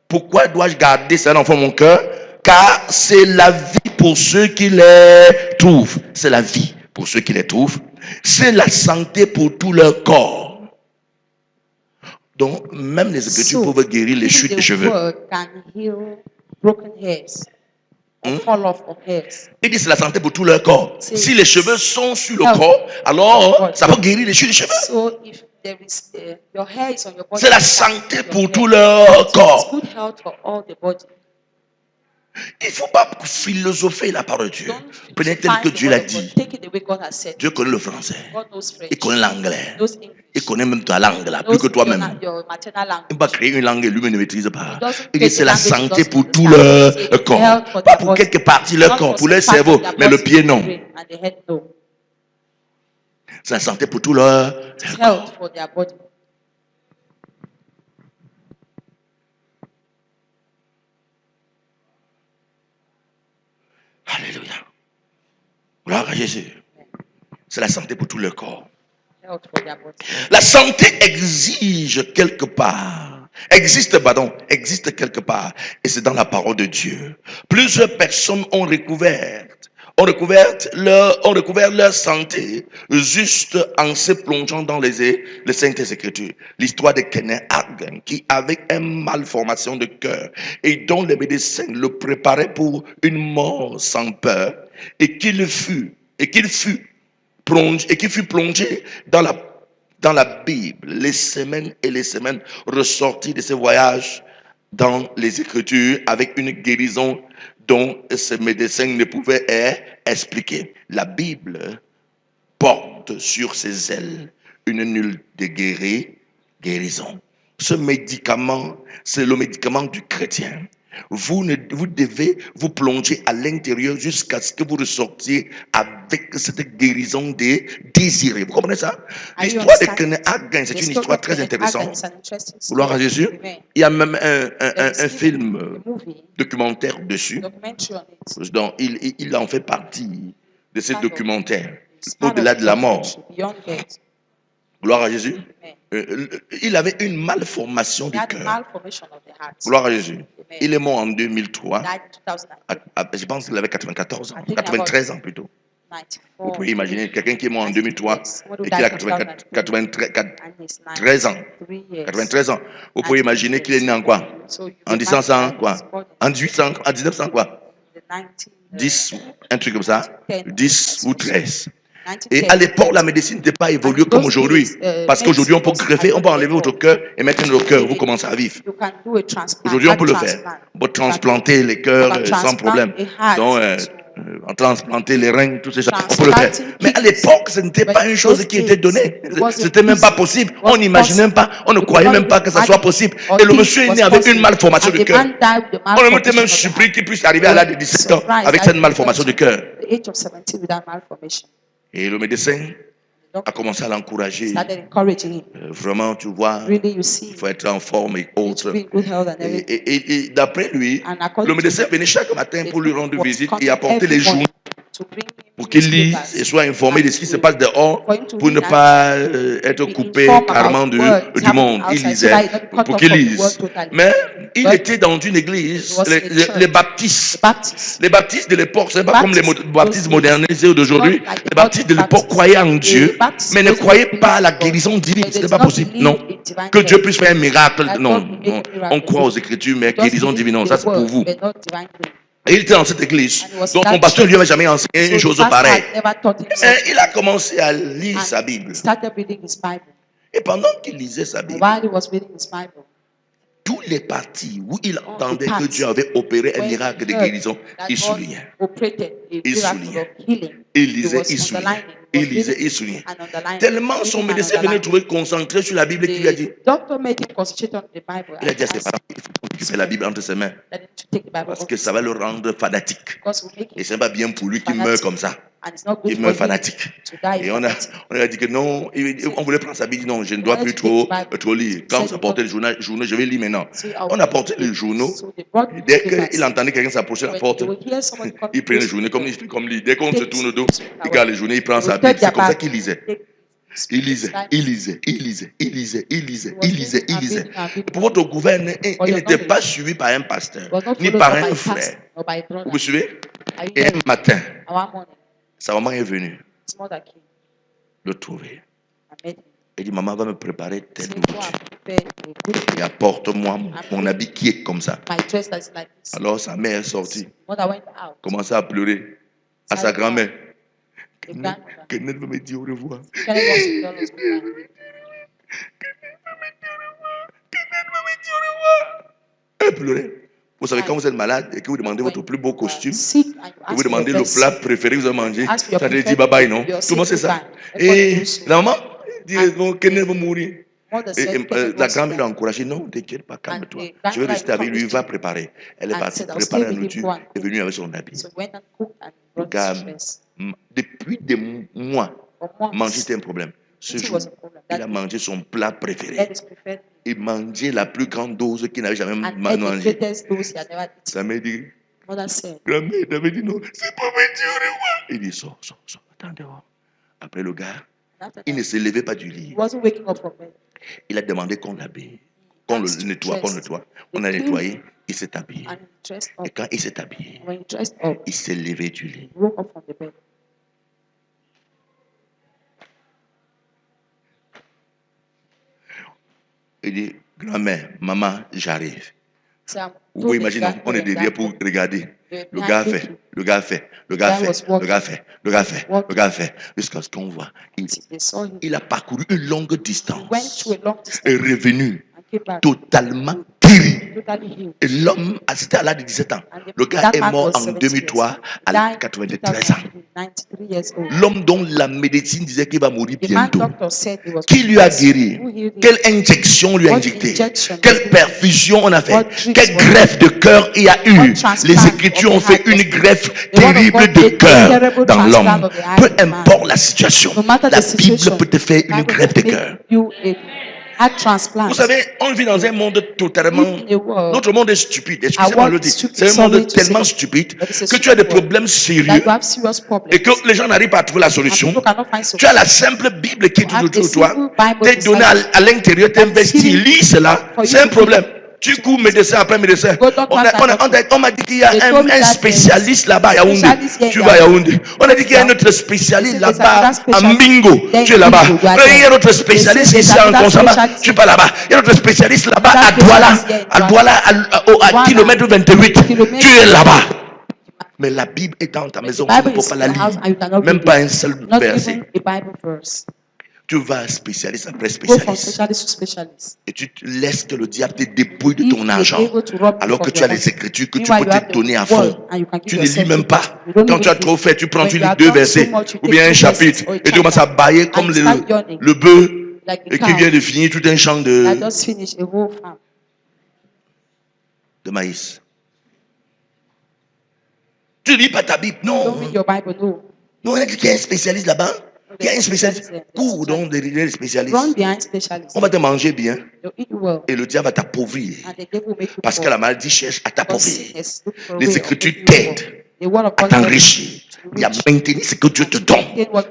Pourquoi dois-je garder ça dans le fond de mon cœur? Car c'est la vie pour ceux qui les trouvent. C'est la vie pour ceux qui les trouvent. C'est la santé pour tout leur corps. Donc, même les Écritures So, peuvent guérir les even chutes de the cheveux. word can heal broken hairs or fall off of hairs. Il dit c'est la santé pour tout leur corps. C'est- Si les cheveux sont sur le Health. corps, alors ça va guérir les chutes de cheveux. So, if there is your hair is on your body, C'est la it can santé heal your pour hair. tout leur It's corps. good health for all the body. Il ne faut pas philosopher la parole de Dieu. Don't Prenez tel find que the Dieu word l'a of God. dit. Take it the way God has said. Dieu connaît le français. God knows French. Il connaît l'anglais. Knows English. Il connaît même ta langue là, plus Knows que toi-même. your maternal language. Il va créer une langue et lui-même ne maîtrise pas. He doesn't Il dit create c'est a la language he santé doesn't pour tout understand. leur It's corps. health for Pas their pour body. quelques parties de leur Not corps, for pour leur some part cerveau, of their mais le body, pied non. the brain and the head, no. C'est la santé pour tout leur It's corps. health for their body. Alléluia. Gloire à Jésus. C'est la santé pour tout le corps. Health for their body. La santé exige quelque part, existe quelque part, et c'est dans la parole de Dieu. Plusieurs personnes ont recouvert leur santé juste en se plongeant dans les Saintes Écritures. L'histoire de Kenneth Hagin qui avait une malformation de cœur et dont les médecins le préparaient pour une mort sans peur et qui fut plongé dans la Bible, les semaines et les semaines ressorties de ce voyage dans les Écritures avec une guérison dont ces médecins ne pouvaient expliquer. La Bible porte sur ses ailes une nulle de guérison. Ce médicament, c'est le médicament du chrétien. Vous devez vous plonger à l'intérieur jusqu'à ce que vous ressortiez avec cette guérison désirée. Vous comprenez ça? L'histoire de Kenneth Hagin, c'est une histoire très intéressante. Gloire à Jésus. Il y a même un film documentaire dessus. Donc, il en fait partie de ce documentaire. Au-delà de la mort. Gloire à Jésus. Il avait une malformation du cœur. Gloire à Jésus. Il est mort en 2003. Je pense qu'il avait 94 ans. 93 ans plutôt. Vous pouvez imaginer quelqu'un qui est mort en 2003 et qui a 93 ans. 93 ans. Vous pouvez imaginer qu'il est né en quoi? En 1900 quoi? En 1800, en 1900 quoi? 10, un truc comme ça. 10 ou 13. Et à l'époque, la médecine n'était pas évoluée comme aujourd'hui. Parce qu'aujourd'hui, on peut greffer, on peut enlever votre cœur et mettre un autre cœur. Vous commencez à vivre. Aujourd'hui, on peut le faire. On peut transplanter les cœurs sans problème. Donc, en transplanter les reins, tout ça, on peut le faire. Mais à l'époque, ce n'était pas une chose qui était donnée. C'était même pas possible. On n'imaginait même pas, on ne croyait même pas que ça soit possible. Et le monsieur est né avec une malformation de cœur. On ne était même surpris qu'il puisse arriver à l'âge de 17 ans avec cette malformation de cœur. Et le médecin a commencé à l'encourager. Vraiment, tu vois, il faut être en forme et autres. Et d'après lui, le médecin venait chaque matin pour lui rendre visite et apporter les journaux pour qu'il lise et soit informé de ce qui se passe dehors pour ne pas être coupé carrément du monde. Il lisait pour qu'il lise. Mais il était dans une église, les baptistes. Les baptistes de l'époque, ce n'est pas comme les baptistes modernisés d'aujourd'hui. Les baptistes de l'époque croyaient en Dieu, mais ne croyaient pas à la guérison divine. Ce n'était pas possible. Non. Que Dieu puisse faire un miracle. Non. On croit aux Écritures, mais guérison divine, non. Ça, c'est pour vous. Et il était dans cette église. Donc, mon pasteur ne lui avait jamais enseigné une chose pareille. Et il a commencé à lire sa Bible. Et pendant qu'il lisait sa Bible, tous les parties où il All entendait the que parts Dieu avait opéré un when miracle de he heard guérison, that il God soulignait. operated a Il miracle soulignait. of healing. Il He lisait, was il soulignait. underlining, he Il was lisait, il reading soulignait. and underlining, Tellement son reading and médecin venait underlining. trouver concentré sur la Bible qu'il lui a dit, The doctor made him concentrate on the Bible il a and dit à ses asked parents, il faut récupérer la Bible entre ses mains. that he to take the Bible Parce off que his ça va hand le rendre fanatique. because it will make Et him c'est pas bien pour lui qu'il meure fanatic. comme ça. And it's not good Il for meurt him fanatique. to die Et on fanatic. a dit que non, on voulait prendre sa Bible, non, je ne dois plus trop lire. Quand ça portait le journal, je vais lire maintenant. On a porté les journaux. So they brought Et dès papers. qu'il entendait quelqu'un s'approcher de la When porte, they will hear somebody come il prenait les close to journaux comme the il fait comme lui. Dès qu'on se Take tourne le dos, it il regarde les journaux, il prend They sa will Bible. take C'est their comme ça Bible. qu'il lisait. Take Il lisait, Bible. il lisait, il lisait, il lisait, il lisait, He was il lisait, reading il and lisait. reading and reading. Pour votre gouvernement, il For your n'était pas knowledge. suivi par un pasteur, He was not ni followed par up by un a frère. pastor or by a brother. Vous me suivez? Are you Et un hearing? matin, One morning, sa maman est venue his mother came le trouver. and met him. Elle dit, maman va me préparer telle Said, go nourriture. and prepare a good Et meal. apporte-moi mon habit qui est comme ça. My dress that is like this. Alors sa mère est sortie, Mother went out. commençait à pleurer à sa Started grand-mère. The grandmother. Kenneth veut me dire au revoir. Kenneth wants to tell us goodbye. Elle pleurait. Vous savez, quand vous êtes malade et que vous demandez votre plus beau costume, Sick and you et ask vous for demandez your le best plat seat. préféré que vous avez mangé, Ask for your ça te dit preferred bye bye, food, non? your Tout le monde sait seat ça. goodbye. Et Everybody knows. la maman dit, non, Kenneth va mourir. Mother Et, said, Kenneth la wants to grand-mère l'a die. encouragé, non, t'inquiète pas, calme-toi. the Je vais rester avec lui, il va grandmother préparer. Elle est and partie said, I'll préparer stay la with him, nourriture, go and est venue avec son habit. So went and cooked and Le brought gars, his dress. depuis des mois, For months, manger c'était un problème. Ce eating jour, was a problem. il That a day, mangé son plat he préféré. had his preferred Il mangeait la plus grande dose qu'il n'avait jamais and ate the mangée. greatest dose he had ever eaten. Sa mère dit, Mother said, grand-mère, il avait dit non, c'est pas me dire au revoir. Il dit, sors, attends dehors. Après le gars, after il ne that, se levait pas du he lit. wasn't waking up from bed. Il a demandé qu'on l'habille, qu'on le nettoie, qu'on le nettoie. On a nettoyé, il s'est habillé. And he dressed Et up. quand il s'est habillé, When he dressed up, il s'est levé du lit. he woke up from the bed. Il dit, grand-mère, maman, j'arrive. So I'm Vous told pouvez the imaginer, on est grandmother derrière that pour regarder. the Le gars fait, le gars fait, le gars guy was fait, walking. le gars fait, le gars fait, Walking. le gars fait. Jusqu'à ce qu'on voit, They saw him. il a parcouru une longue He went distance to a long distance et revenu and came back totalement guéri. totally healed. Et l'homme, c'était à l'âge de 17 ans. And Le gars that est man mort was en 70 2003 years. à Died 93 ans. 93 years old. L'homme dont la médecine disait qu'il va mourir The man bientôt. doctor said he was Qui lui a guéri? Who healed him? Quelle injection lui a What injecté? injection? Quelle perfusion on a fait? What drips Quelle was greffe de cœur il y a eu? What transplant Les Écritures ont of the fait heart une was greffe The word of terrible God de did a cœur terrible dans transplant l'homme. of the heart Peu of man. importe la situation, No matter la the Bible situation, peut te faire une Bible greffe de can cœur. make you a heart transplant. Vous savez, on vit dans un monde totalement... Live in a world- Notre monde est stupide. Our Excusez-moi de world le is dire. stupid. C'est un Sorry monde to tellement say. stupide But it's a que tu as des stupid world. problèmes sérieux That you have serious problems. et que les gens n'arrivent pas à trouver la And solution. people cannot find Tu solution. as la simple Bible qui est tout have autour de the toi. simple Bible T'es donné beside à l'intérieur, t'es That is investi. hidden Lis cela. for you C'est un to problème. read. Tu cours médecin après médecin. Go doctor after doctor. On m'a dit qu'il y a They told me un that spécialiste là-bas à Yaoundé. specialist here Tu in vas à Yaoundé. Yaoundé. On a dit qu'il y a un autre spécialiste They said là-bas there's à another Mingo. specialist Tu es là-bas. there in Mingo, you are Il y a un there. autre spécialiste They said ici there's en another Consamba. specialist Tu es pas là-bas. Il y a un autre spécialiste là-bas à Another Douala. specialist here in À Douala, à Douala. kilomètre 28. Kilomètre Tu es là-bas. Mais la Bible est dans ta maison. The Tu ne Bible peux is pas in la the house lire. and you cannot Même read pas it. un seul Not verset. even a Bible verse. Tu vas spécialiste après Go from spécialiste. specialist to specialist. Et tu te laisses que le diable te dépouille de If ton you're argent. able to rob Alors from que tu your as les money. écritures que tu Meanwhile, peux you have te the donner à word fond. and you can give Tu ne lis yourself même to pas. God. You don't Quand even tu as read. trop fait, tu prends, When tu you lis have 2 done so versets much, you ou take bien un 2 chapitre verses or a et tu commences à chapter bailler comme and you start yawning le bœuf like a et qui cow vient de finir tout un champ that just finished a whole farm. de maïs. Tu ne lis pas ta Bible. Don't Non. read your Bible, no. Non, on a dit qu'il y a un spécialiste là-bas. Il y a un spécialiste. There's a Cours specialist. donc derrière les spécialistes. Run behind specialists. On va te manger bien They'll eat you well. et le diable va t'appauvrir. And the devil will make you Parce que poor. la maladie cherche à Because t'appauvrir. sickness look for a Les way of Écritures making you poor. t'aident The word of à God t'enrichir et à maintenir ce que Dieu te donne.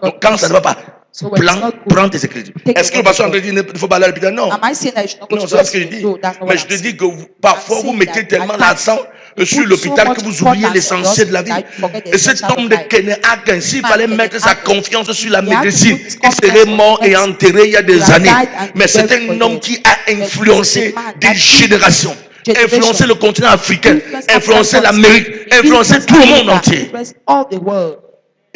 Donc quand ça ne va pas, So when it's not good, prends tes Écritures. take Est-ce the que le word pasteur of André dit qu'il ne faut pas aller à l'hôpital? Non. Am I saying that you should not go Non, to c'est pas ce que je hospital? dis. No, that's not Mais what je I'm te saying. dis que parfois I'm vous saying mettez that tellement at l'accent times, sur you put l'hôpital so que much vous oubliez importance l'essentiel de la vie. that you forget the Et cet essential homme of de life. Kenéac, s'il Man, fallait mettre sa Kenéac, confiance sur la he had to médecine, put his il serait confidence mort on et medicine. enterré il y a He des would have années. died and Mais c'est buried un for homme dead. qui a But influencé he's a man des that générations, generation. influencé le continent africain, Influenced influencé African l'Amérique, influencé Influenced tout le monde America, entier. influenced all the world.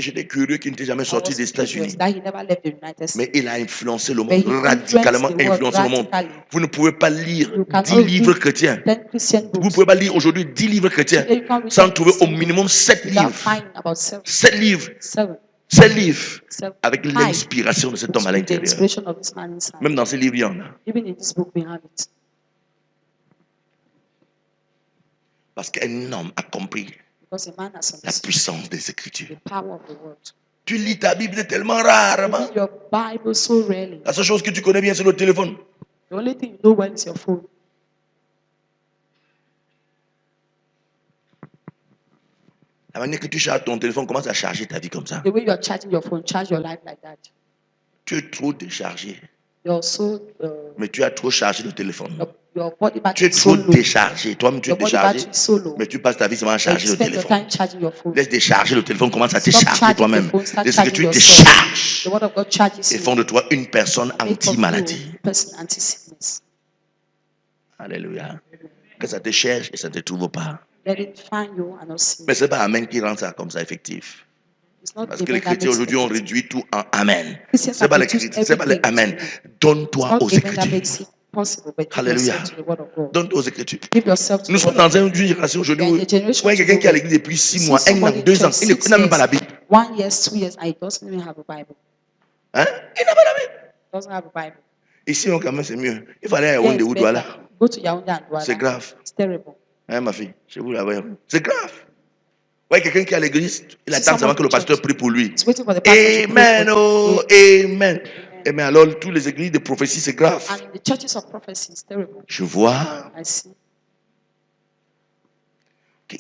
Et j'étais curieux qu'il n'était jamais I sorti was des curious États-Unis. that he never left the United States. Mais il a influencé le But monde, he radicalement influenced the world influencé le monde. radically. Vous ne pouvez pas lire You can 10 only livres read chrétiens. 10 Christian Vous ne books. pouvez pas lire aujourd'hui 10 livres chrétiens Today you can't read sans 10 trouver au Christian minimum books 7 without livres. finding about 7. 7 livres. 7. 7 livres. 7. Avec l'inspiration de cet homme à With the l'intérieur. inspiration of this man inside. Même dans ces livres, il y en a. Even in this book we have it. Parce qu'un homme a compris Because a man has la understood puissance des Écritures. the power of the word. Tu lis ta Bible, c'est tellement You rarement. read your Bible so rarely. La seule chose que tu connais bien, c'est le téléphone. The only thing you know well is your phone. La manière que tu charges ton téléphone commence à charger ta vie comme ça. The way you are charging your phone, charge your life like that. Tu es trop déchargé. You're so, Mais tu as trop chargé le téléphone. your body Tu battery es is so trop low. déchargé. Toi-même, tu es Your body déchargé. battery is so low. Mais tu passes ta vie seulement à You charger le spend your téléphone. time charging your phone. Laisse décharger le téléphone, commence à te Stop charger charging toi-même. the phone, start Les charging Écritures te yourself. chargent The word of God charges et you. font de toi une personne Make of you anti-maladie. a person anti-sickness. Alléluia. Que ça te cherche et ça ne te trouve pas. Let it find you and not see. Mais ce n'est pas Amen qui rend ça comme ça effectif. It's not Parce the que les man that chrétiens makes aujourd'hui ont it. réduit tout en Amen. Christians Ce n'est pas have les reduced chrétiens, c'est pas les everything Amen. to It's Donne-toi not aux amen that Écritures. makes it possible, but give Alléluia. yourself to the word of God. Donne-toi aux Écritures. Give yourself to Nous the sommes word dans of une génération aujourd'hui We are où in a generation vous voyez quelqu'un qui est à today l'église depuis God. 6 mois, See 1 an, somebody 2 ans, church il 6 n'a même pas la years, Bible. 1 year, 2 years, and he doesn't even have a Bible. Hein? Il n'a pas la Bible. Doesn't have a Bible. Ici, au Cameroun, c'est mieux. Il fallait à Here Yaoundé it's ou better. Douala. Go to Yaoundé and Douala. C'est grave. It's terrible. Hein, ma fille? Chez vous là-bas. C'est grave. Vous voyez quelqu'un qui est à l'église, il attend seulement que le pasteur prie pour lui. It's waiting for the pastor to pray Amen, for oh, him. amen. Et mais alors, tous les églises de prophétie, c'est grave. And the churches of prophecy is terrible. Je vois I see.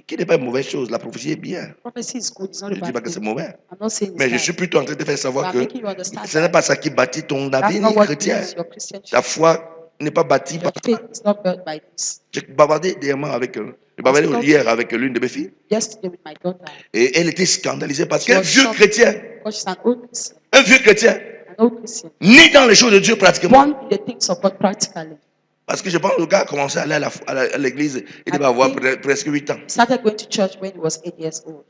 qui n'est pas une mauvaise chose. La prophétie est bien. Prophecy is good. It's not Je a ne dis pas bad que c'est thing. mauvais. I'm not saying Mais it's je bad. suis plutôt en train de te faire But savoir I'm que making you understand ce n'est that pas ça qui bâtit ton that's avenir not what chrétien. builds your Christian Ta faith. foi n'est pas bâtie Your par... faith is not built by this. J'ai bavardé dernièrement avec... J'ai bavardé hier avec l'une de mes filles. Yesterday with my daughter, Et elle était scandalisée parce She qu'un was vieux shocked. chrétien, because she's an old Christian, un vieux chrétien, ni dans les choses de Dieu pratiquement. born in the things of God practically. Parce que je pense que le gars a commencé à aller à l'église, il devait avoir presque 8 ans. He started going to church when he was 8 years old.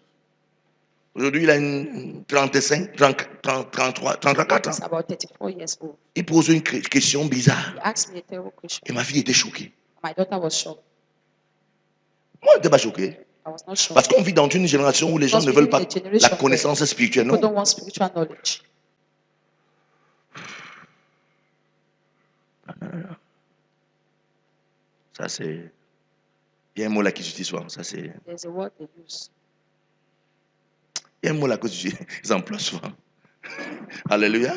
Aujourd'hui, il a une 35, 33, 34 ans. He's about 34 years old. Il pose une question bizarre. He asked me a terrible question. Et ma fille était choquée. My daughter was shocked. Moi, je n'étais pas choqué. I was not shocked. Parce qu'on vit dans une génération où les gens Because ne we veulent live pas in a generation la connaissance spirituelle. People Non. don't want spiritual knowledge. Ça, c'est. Il y a un mot là qui s'utilise souvent. Ça, c'est. There's a word they use. Il y a un mot là qu'ils emploient souvent. Alléluia.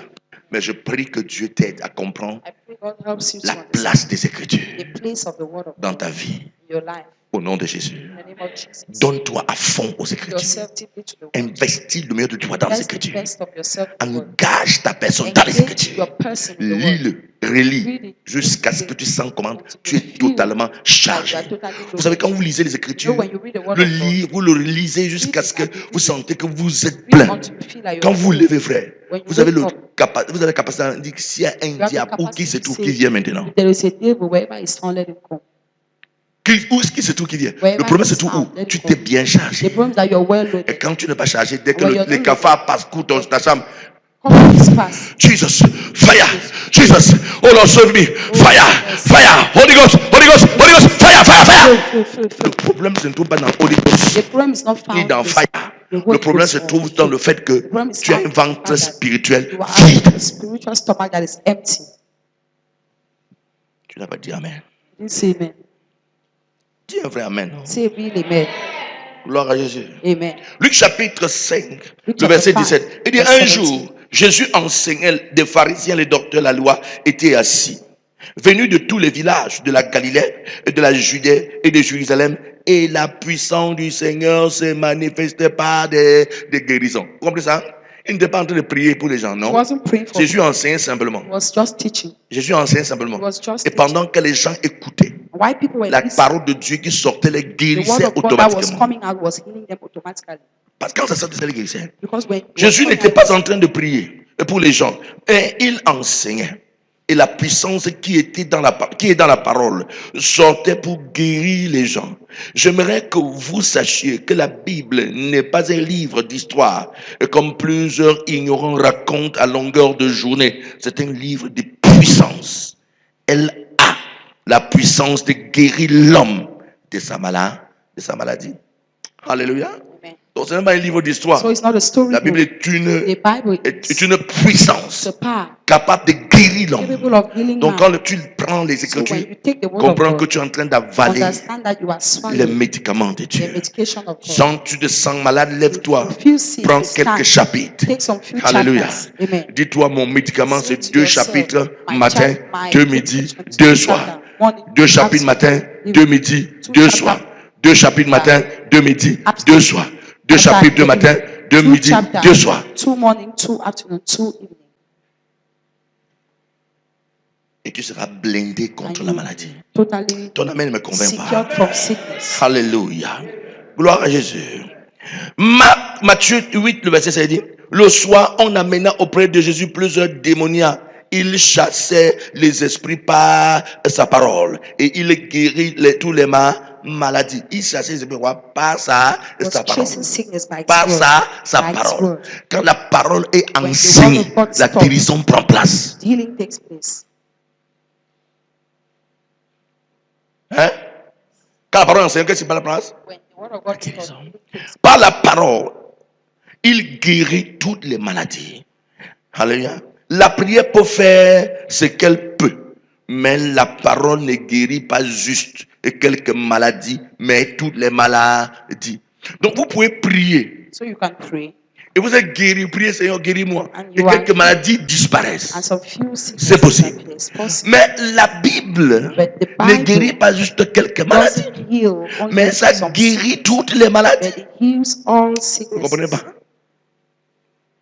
Mais je prie que Dieu t'aide à comprendre I pray God helps you to la understand place des Écritures the place of the word of dans God ta vie. in your life. Au nom de Jésus. In the name of Jesus. Donne-toi à fond aux Écritures. Yourself deeply to the word. Investis le meilleur de toi dans les Invest the Écritures. best of yourself in the word. Engage ta personne dans les Engage Écritures. your person in the word. Lis-le, relis, Read it. jusqu'à ce que tu sens comment Until tu you es feel totalement like chargé. you are totally Vous savez, quand loaded. vous lisez les You Écritures, know, when you read the word le of God, lire, vous le relisez jusqu'à ce que vous sentez que vous êtes read plein. until you feel like Quand you're vous full. levez, frère, When you vous avez wake up, vous avez la capacité de dire que s'il y a un you have the diable ou qui capacity se to trouve say, qui vient maintenant, if there is a devil, wherever is found, let him come. où est-ce qui se trouve qui vient? Wherever Le problème, he's c'est tout où? found, let Tu him t'es come. bien The chargé. problem is that you're well Et loaded. quand tu n'es pas chargé, dès que When you're les not cafards passent coup dans ta chambre, Come is fast. Jesus, fire, Jesus, oh Lord, save me, fire, fire, Holy Ghost, Holy Ghost, Holy Ghost, fire, fire, fire. Le problème se trouve pas dans Holy Ghost, The problem is not ni found dans in fire. the Le Holy problème se Ghost or trouve the dans le truth. fait que The problem is tu as un found in the ventre fact that spirituel you have vide. a spiritual stomach that is empty. Tu n'as pas dit Amen. You say amen. Dis un vrai Amen. Say really amen. Gloire à Jésus. Amen. Luc chapitre 5, Luc le verset chapitre 5, 17. Il dit, verset un 17. jour, Jésus enseignait, des pharisiens, les docteurs de la loi étaient assis, venus de tous les villages de la Galilée, et de la Judée et de Jérusalem, et la puissance du Seigneur se manifestait par des guérisons. Vous comprenez ça? Il n'était pas en train de prier pour les gens, He non? wasn't praying for Jésus me. enseignait simplement. He was just teaching. Jésus enseignait simplement. He was just Et pendant que les gens écoutaient, Why people were la listening, parole de Dieu qui sortait les the word guérissait of God that was automatiquement. coming out was healing them automatically. Parce que quand ça sortait, ça les guérissait. Because when Jésus n'était pas en train de prier pour les gens. Et il enseignait. et la puissance qui est dans la parole sortait pour guérir les gens. J'aimerais que vous sachiez que la Bible n'est pas un livre d'histoire, comme plusieurs ignorants racontent à longueur de journée. C'est un livre de puissance. Elle a la puissance de guérir l'homme de sa maladie. Alléluia. Amen. Donc ce n'est pas un livre d'histoire. So it's not a story La Bible book. est une, The Bible est is une puissance the power capable de guérir l'homme. capable of healing Donc man. quand tu prends les So when Écritures, you take the word of comprends que God, tu es en train d'avaler understand that you are les swallowing médicaments de the Dieu. medication of God. Quand tu te sens malade, lève-toi. If you feel sick, Prends stand. quelques chapitres. Take some few Alléluia. chapters. Amen. Dis-toi, mon médicament, Say c'est to 2 yourself, chapitres my matin, my 2 midi, prescription is 2 two soirs. chapters, morning, 2 chapitres afternoon, matin, evening. 2 midi, Two 2 chapters, soirs. 2 chapitres matin, 2 midi, 2 afternoon, soirs. 2 after chapitres de evening. matin, 2 Two midi, chapters, 2 soirs. 2 morning, 2 afternoon, 2 evening. Et tu seras blindé And contre you la maladie. totally Ton amen ne me convainc pas. secured from sickness. Alléluia. Gloire à Jésus. Matthieu 8, le verset 16 dit, le soir, on amena auprès de Jésus plusieurs démoniaques. Il chassait les esprits par sa parole. Et il guérit tous les maladies. Il chassait les esprits par sa Was parole. chasing sickness by Par its word. sa By its parole. word. Quand la parole est When the word enseignée, of God la stops, guérison prend place. healing takes place. Hein? Quand la parole est enseignée, qu'est-ce qui prend la place? When the word of God guérison. stops, healing takes place. Par la parole, il guérit toutes les maladies. Alléluia. La prière peut faire ce qu'elle peut, mais la parole ne guérit pas juste quelques maladies, mais toutes les maladies. Donc vous pouvez prier So you can pray, et vous êtes guéri, priez Seigneur, guéris-moi. And Et you are quelques maladies disparaissent. and some few sickness C'est possible. disappear. It's possible. Mais la Bible But the ne Bible guérit pas juste quelques maladies, doesn't heal only mais ça some guérit sickness, toutes les maladies. but it heals all Vous ne comprenez sicknesses. pas?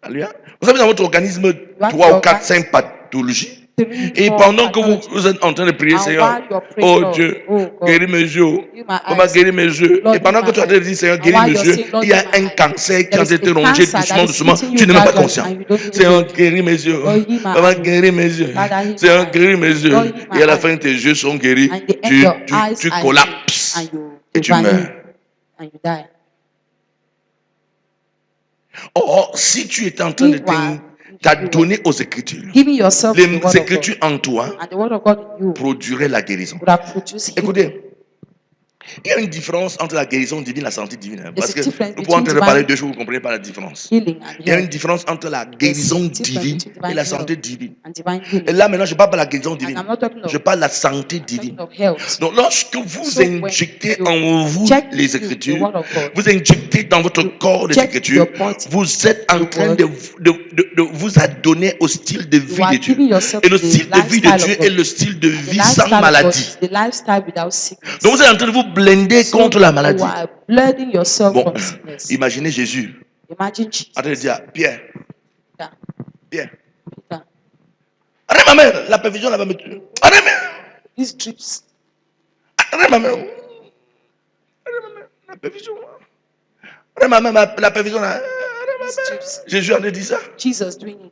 Alléluia. Vous avez dans votre organisme 3 ou 4, 5 pathologies. Et pendant que vous êtes en train de prier, Seigneur, oh Dieu, guéris mes yeux, comment guérir mes yeux? Et pendant que tu as dit, Seigneur, guéris mes yeux, il y a un cancer qui a été rongé doucement, doucement, tu n'es même pas conscient. Seigneur, guéris mes yeux, comment guérir mes yeux? Seigneur, guéris mes yeux. Et à la fin, tes yeux sont guéris, tu collapses et tu meurs. And you die. Or, si tu es en train de t'adonner aux Écritures, Giving yourself to the les word of Écritures God, en toi and the word of God in you produiraient la guérison. would have produced healing. Écoutez, il y a une différence entre la guérison divine et la santé divine. Hein, parce a que difference nous pouvons en train de between parler divine de choses, vous ne comprenez pas la différence. healing and Il y a une health. différence entre la guérison There's a difference divine between et divine la santé health divine. and divine Et healing. là, maintenant, je ne parle pas de la guérison And divine. I'm not talking Je of, parle de la santé I'm talking divine. of health. Donc, lorsque vous So when injectez you en vous check les the Écritures, word of God, vous injectez dans votre corps les check Écritures, your body, vous êtes en the train word. de vous adonner au style de You vie are de Dieu. giving yourself Et le the style de vie de lifestyle Dieu of God. est le style de And the vie sans lifestyle of God maladie. is the lifestyle without sickness. Donc vous êtes en train de vous blinder So contre la you maladie. are blooding yourself Bon, from sickness. imaginez Jésus Imagine en train de Jesus. dire, Pierre, Peter, Pierre, Peter, arrête ma mère, la perfusion là va me tuer. Arrête ma mère, these drips. arrête ma mère. Arrête ma mère, la perfusion. Arrête ma mère, la perfusion là. Arrête ma These mère. drips. Jésus en a dit ça. Jesus doing it.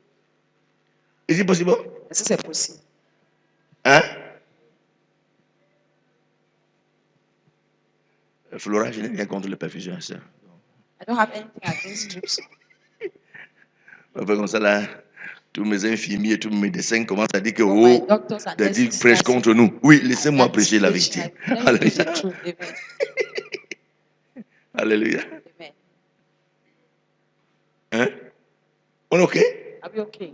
Est-ce possible? Est-ce que c'est possible? Hein? Flora, je n'ai rien contre la perfusion. Ça. I don't have anything against drips. Enfin, comme ça là, tous mes infirmiers, tous mes médecins commencent à dire que All my oh, doctors and t'as dit nurses prêche are contre nous. Oui, laissez-moi saying, prêcher la "Preach, vérité. let me preach the Alléluia. truth." Amen. Alléluia. Amen. Hein? On est OK? Are we okay?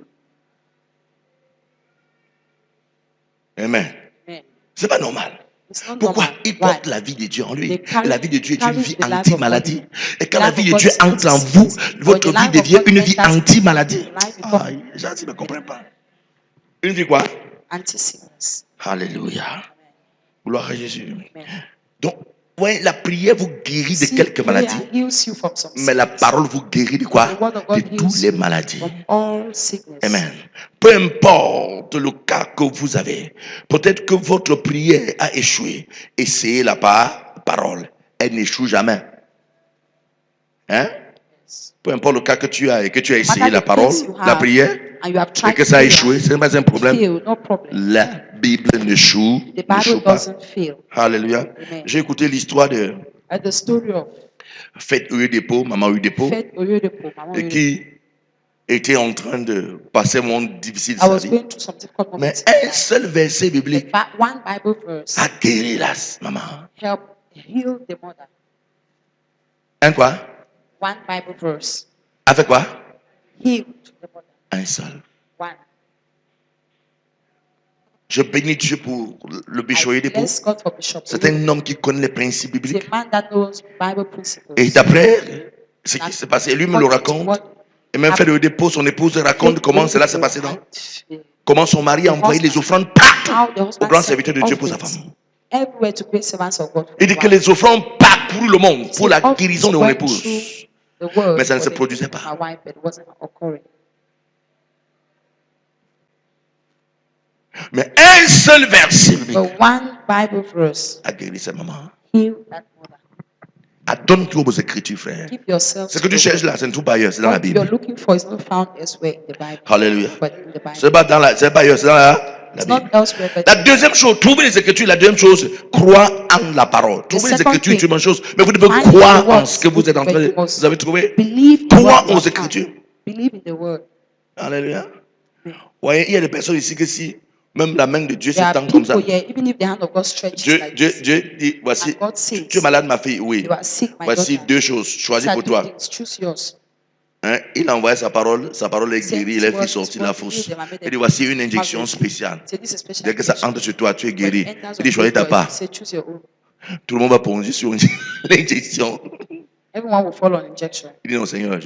Amen. Amen. C'est pas normal. It's not Pourquoi? normal. Il Why? porte la vie de Dieu en lui. They carry- Et la vie de Dieu est une carry vie the life of anti-maladie. God. Et quand The la life vie of de God Dieu is entre en vous, anti-sickness. votre When the vie life of devient God une vie enters into anti-maladie. you, life becomes Ah, j'ai dit, mais ne comprends pas. Une vie quoi? anti-sickness. Alléluia. Gloire à Jésus. Amen. Donc, ouais, la prière vous guérit de See, quelques prayer maladies. heals you from some Mais la sickness. parole vous guérit de quoi? The word of De God toutes heals les you maladies. from all sickness. Amen. Peu importe le cas que vous avez, peut-être que votre prière a échoué. Essayez la parole. Elle n'échoue jamais. Hein? Peu importe le cas que tu as et que tu as essayé la parole, la prière, and you have et tried que ça a prayer, échoué, ce n'est pas un problème. fail, no problem. La Bible n'échoue The Bible pas. doesn't fail. Alléluia. Amen. J'ai écouté l'histoire de And the story of Fête Oyedepo, Maman Oyedepo, Faith Oyedepo, Mama et Oyedepo. qui était en train de passer un moment difficile de I sa was vie. going through some difficult moments. Mais in my un life. seul verset biblique But one Bible verse a guéri la maman. helped heal the mother. Un quoi? One Bible verse A fait quoi? healed the mother. Un seul. One. Je bénis Dieu pour le bishop I Oyedepo. bless God for Bishop. C'est Oyedepo. un homme qui connaît les principes He's bibliques. a man that knows Bible principles. Et d'après ce qui s'est passé, lui me le raconte. Et même fait le dépôt, son épouse raconte comment cela s'est passé dans. Comment son mari a envoyé les offrandes partout au grand serviteur de Dieu pour sa femme. Everywhere to great servants of God. Il dit que les offrandes parcourent le monde pour la guérison de mon épouse. Mais ça ne se produisait pas. Mais un seul verset biblique But one Bible verse a guéri sa maman. healed that mother. Adonne-toi aux Écritures, frère. Keep yourself. Ce que tu cherches là, c'est ne trouve pas ailleurs, c'est dans la What you're Bible. looking for is not found elsewhere in the Bible. Alléluia. But in the Bible. C'est pas dans la, c'est pas ailleurs, c'est dans la It's Bible. not elsewhere, but La deuxième chose, trouver les Écritures. La deuxième chose, croire en la parole. Trouver les second Écritures, thing, c'est une bonne chose. Mais vous devez find croire the en words ce que vous êtes en train de. that you must Vous avez trouvé? believe in Crois what you aux have Écritures. found. Believe in the word. Alléluia. Vous voyez, il y a des personnes ici que si même la main de Dieu There are s'étend comme ça. people here, even if the hand of God stretches Dieu, like Dieu, this, Dieu dit, voici, and God says, tu es malade ma fille, oui. you are sick, my Voici daughter. deux choses, choisis These are pour two toi. things. Choose yours. Hein, il a envoyé sa parole est Send guérie, his il a fait word, sortir his la word, fausse. heal them and make Il them dit, voici une marvelous. injection spéciale. Say this is special Dès que ça injection. entre sur toi, tu es When guéri. it enters Il dit, on choisis ta your part. body, say choose your own. Tout le monde va plonger sur l'injection. Everyone will follow an injection. Il dit, non Seigneur,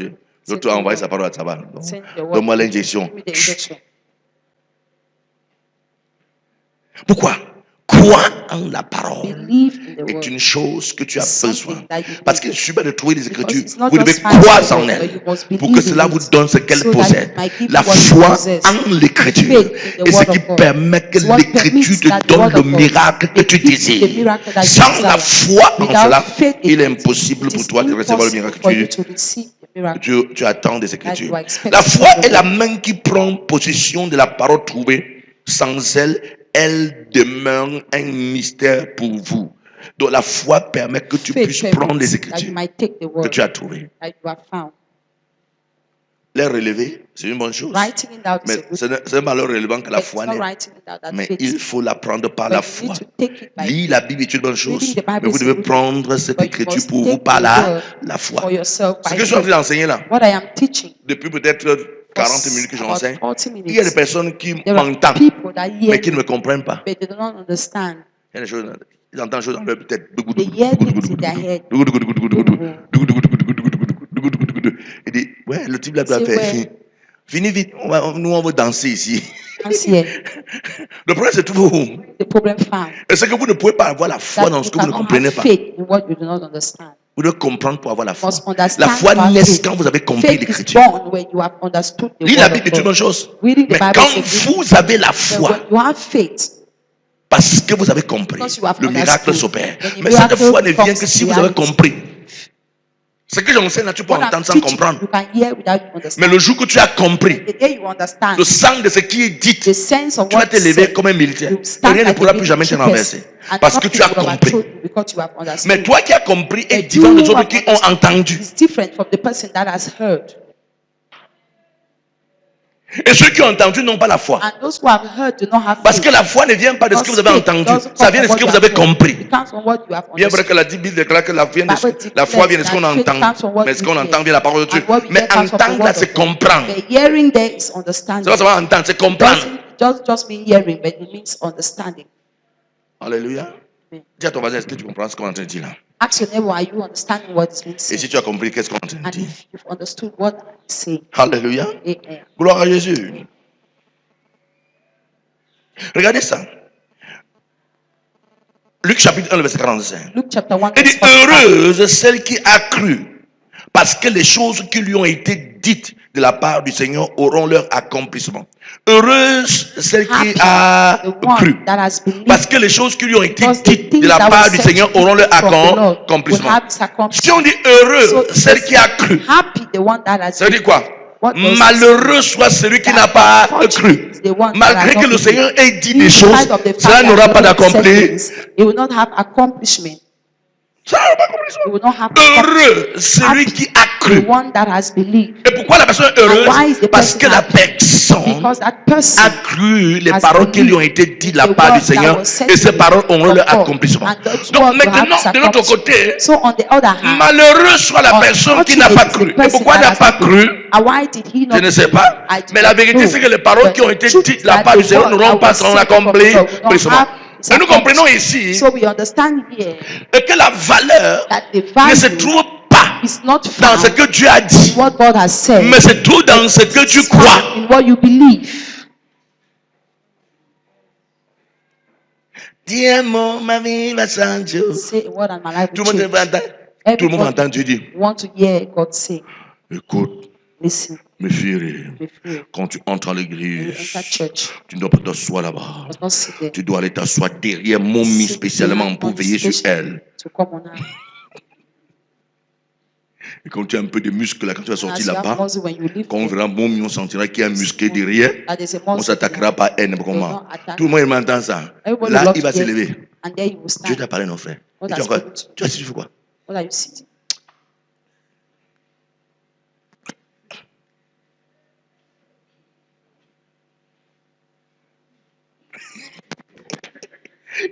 l'autre a envoyé sa parole à Tabar. Send the word. Donne-moi l'injection. Give me the injection. Pourquoi? Crois en la parole Believe in the est word. une chose que tu as It's besoin. something that you Parce need. qu'il ne suffit pas de trouver les Because Écritures. it's not Vous devez just finding croire the en word, but elles you must pour believe que in cela it, vous donne ce qu'elle so that possède. it might give La you what you foi possess. en l'Écriture. Faith in the Et ce word qui of God. permet que It's what l'Écriture permits te that the donne word le of God miracle que tu gives you the désires. miracle that you Sans la desire. foi en Without cela, faith in il est it, impossible it pour is toi de recevoir le impossible miracle for you que to receive the miracle. tu attends des That Écritures. you are expecting La foi from the est la word. main qui prend possession de la parole trouvée. Sans elle, elle demeure un mystère pour vous. Donc la foi permet que tu Faith puisses prendre les permits that Écritures you might take the que word tu as trouvées. that you have found. Les relever, c'est une bonne chose. Writing it out is Mais a good ce n'est pas alors relevant que la but foi it's not n'est. writing it out that Mais faith. il faut l'apprendre par But la you foi. need to take it by Lire la Bible est une bonne chose. Reading the Bible Mais vous is a devez good prendre cette But you écriture must pour vous take par the word la foi. for yourself Ce by que je suis en train faith. d'enseigner là, What I am teaching depuis peut-être 40 minutes que about j'enseigne, 40 il y a des minutes. personnes qui There are m'entendent, people that hear mais qui ne me, me comprennent pas. but they do not understand. Il y a des choses, ils entendent des choses dans leur tête. They hear things in their head. Il dit, ouais, le type là doit Say, faire. ouais. Finis vite, nous on va danser ici. Dance here. Le problème c'est tout. The problem found. Et c'est que vous ne pouvez pas avoir la foi That dans you ce que vous ne cannot comprenez have pas. faith in what you do not understand. Vous devez comprendre pour avoir la You foi. must understand La foi to have naît faith. quand vous avez compris Faith is l'écriture. born when you have understood the Lire la word Bible of est une bonne God. chose. Reading the Mais Bible quand is a good vous avez la But foi, when you have faith, parce que vous avez compris, because you have le miracle understood, s'opère. then the Mais cette miracle foi ne vient becomes que si vous avez reality. compris. Ce que j'enseigne là, tu peux What I'm entendre sans teaching, comprendre. you can hear without Mais understanding. le jour que tu as compris The day you understand le sens de ce qui est dit, the sense of tu vas what te is lever said, comme un militaire. you Et stand rien ne like pourra a plus jamais te military renverser. person, and Parce que tu as nothing will compris. overthrow you because you have understood. Mais toi qui as compris est But différent you des autres have qui ont understood entendu. is different from the person that has heard. Et ceux qui ont entendu n'ont pas la foi. And those who have heard do not have Parce faith. que la foi ne vient pas de ce que vous avez Because faith entendu. doesn't Ça come vient de from ce que what vous you avez have heard. compris. It comes from what you have Bien vrai understood. que la Bible déclare que la foi vient de ce qu'on Faith entend. comes from what Mais ce we qu'on hear. entend vient de la parole de Dieu. And what we Mais hear comes from the entendre là, word c'est of God. comprendre. The hearing there is C'est understanding. pas seulement entendre, c'est comprendre. Doesn't just mean hearing, but it means understanding. Alléluia. Dis à ton voisin, est-ce que tu comprends ce qu'on est en train de dire là? Ask your neighbor, are you understanding what is being Et said? si tu as compris, qu'est-ce qu'on est en train de And dire? if you've understood what I'm saying, Alléluia. amen. Gloire à Jésus. Regardez ça. Luc chapitre 1, le verset 45. Luke chapter 1, Il verse dit, 45. heureuse celle qui a cru, parce que les choses qui lui ont été dites de la part du Seigneur auront leur accomplissement. Heureuse celle qui Happy a the one cru, that has believed, parce que les choses qui lui ont été because the dites things de la that part were du said Seigneur auront leur from the Lord will accomplissement. have its accomplishment. Si on dit heureuse So, celle qui a cru, happy the one that has ça veut dire quoi? What does it malheureux soit celui qui That n'a pas unfortunate cru. is the one that Malgré has que not le Seigneur believed. ait dit In des choses, spite of the fact cela that n'aura the pas Lord said d'accompli. things, He will not have accomplishment. Ça n'aura pas accomplissement. He will not have Heureux accomplishment. celui Happy qui a the cru. one that has believed. Et pourquoi la personne est And why heureuse? is the Parce person que la happy? personne Because that a person cru les has paroles qui lui ont believed été dites de la in the part du word that Seigneur was said et to ces him paroles auront from leur God. accomplissement. And those Donc words will have maintenant, its de l'autre accomplishment. côté, So on the other hand, malheureux soit la personne qui n'a unfortunate pas is the cru. Et person pourquoi that n'a has pas not believed. cru? And why did he Je not ne sais believe? pas. I do Mais la not vérité, know. c'est que les paroles But qui ont the été truth dites de is la that part the du Seigneur word n'auront that pas was son said from the accomplissement. Lord will not have its Mais nous comprenons accomplishment. ici So we understand here que la valeur that the ne se value trouve pas is not dans ce found que Dieu a dit, in what God has said, mais se trouve dans but ce que tu it's crois. found in what you believe. Dis un mot, ma vie va changer. Say a word and my life Tout will le monde va change. entendre. Tout le monde va entendre Dieu dire, Want to hear God say, écoute, listen, mes filles, be free. quand tu entres à When you l'église, enter church, tu ne dois pas t'asseoir là-bas. you must not sit there. Tu dois aller t'asseoir derrière mon mis Sit spécialement behind pour mommy veiller sur specially elle. to come on her. Et quand tu as un peu de muscle là, quand tu vas And sortir as you have là-bas, muscle when you leave quand on there, verra mon mis, on sentira qu'il y a un musclé derrière. that there's a On ne muscle s'attaquera pas à elle n'importe will comment. not attack. Tout le monde m'entend ça. Everybody Là, will il va love se to hear, lever. and there you will Dieu stand. t'a parlé, mon frère. What Et tu has vas spoken to you? tu vas tu quoi? What are you sitting?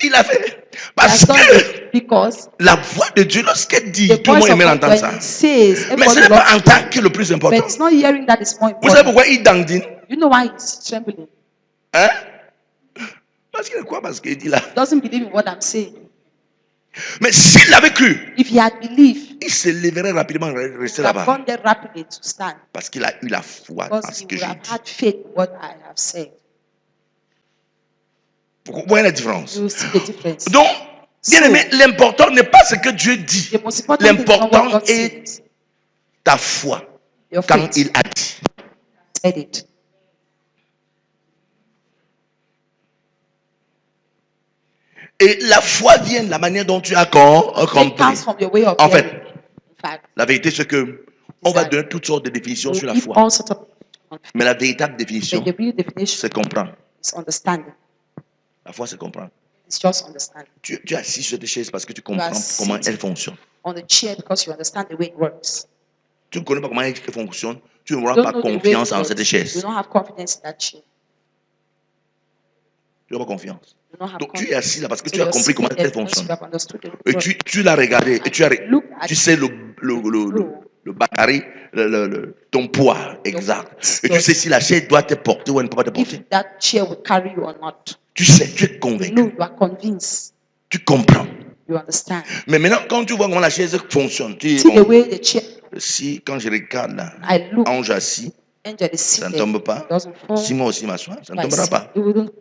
Il a fait. He Parce has done que it because la voix de Dieu, lorsqu'elle dit, the tout le monde voice of aime God, entendre when ça. He says, Mais ce everybody n'est pas loves to entendre hear. qui est le plus But important. it's not hearing that is more Vous savez important. pourquoi il dandine? You know why he's trembling? Hein? Parce qu'il quoi? Parce qu'il dit là. He doesn't believe in what I'm saying. Mais s'il avait cru, If he had believed, il se lèverait rapidement, he rester would have là-bas. gone there rapidly to stand. Parce qu'il a eu la foi Because parce he que would j'ai have dit. had faith in what I have said. Vous voyez la différence? You will see the difference. Donc, bien aimé, l'important n'est pas ce que Dieu dit. The most important thing is not what L'important God est says. ta foi Your quand faith. il a dit. Said it. Et la foi vient de la manière dont tu as Faith compris. comes from your way of En fait, hearing. In fact, la vérité, c'est que on va donner toutes sortes de définitions we'll sur la give foi. all sorts of Mais la véritable but définition, the real definition c'est comprendre. is understanding. La foi, c'est comprendre. It's just understanding. Tu es assis sur des chaises parce que tu You are comprends comment sitting elles fonctionnent. on the chair because you understand the way it works. Tu ne connais pas comment elles fonctionnent. Tu You n'auras don't pas know the way it confiance en works. cette You chaise. don't have confidence in that chair. Tu n'auras pas confiance. You don't have Donc tu es confidence. assis là parce que So tu as you're compris sitting comment there elles because fonctionnent. you have understood the Et word. tu l'as regardé et tu sais le baril, ton poids exact. Et tu sais si la chaise doit te porter ou elle ne peut pas te porter. If that chair will carry you or not. Tu sais, tu es You convaincu. know, you are convinced. Tu comprends. You understand. Mais maintenant, quand tu vois comment la chaise fonctionne, tu dis, See the bon, way the chair, si quand je regarde là, I look, ange assis, angel is ça sitting ne there. tombe pas. It doesn't fall. Si moi aussi m'assois, ça ne If I tombera sit, pas. it wouldn't.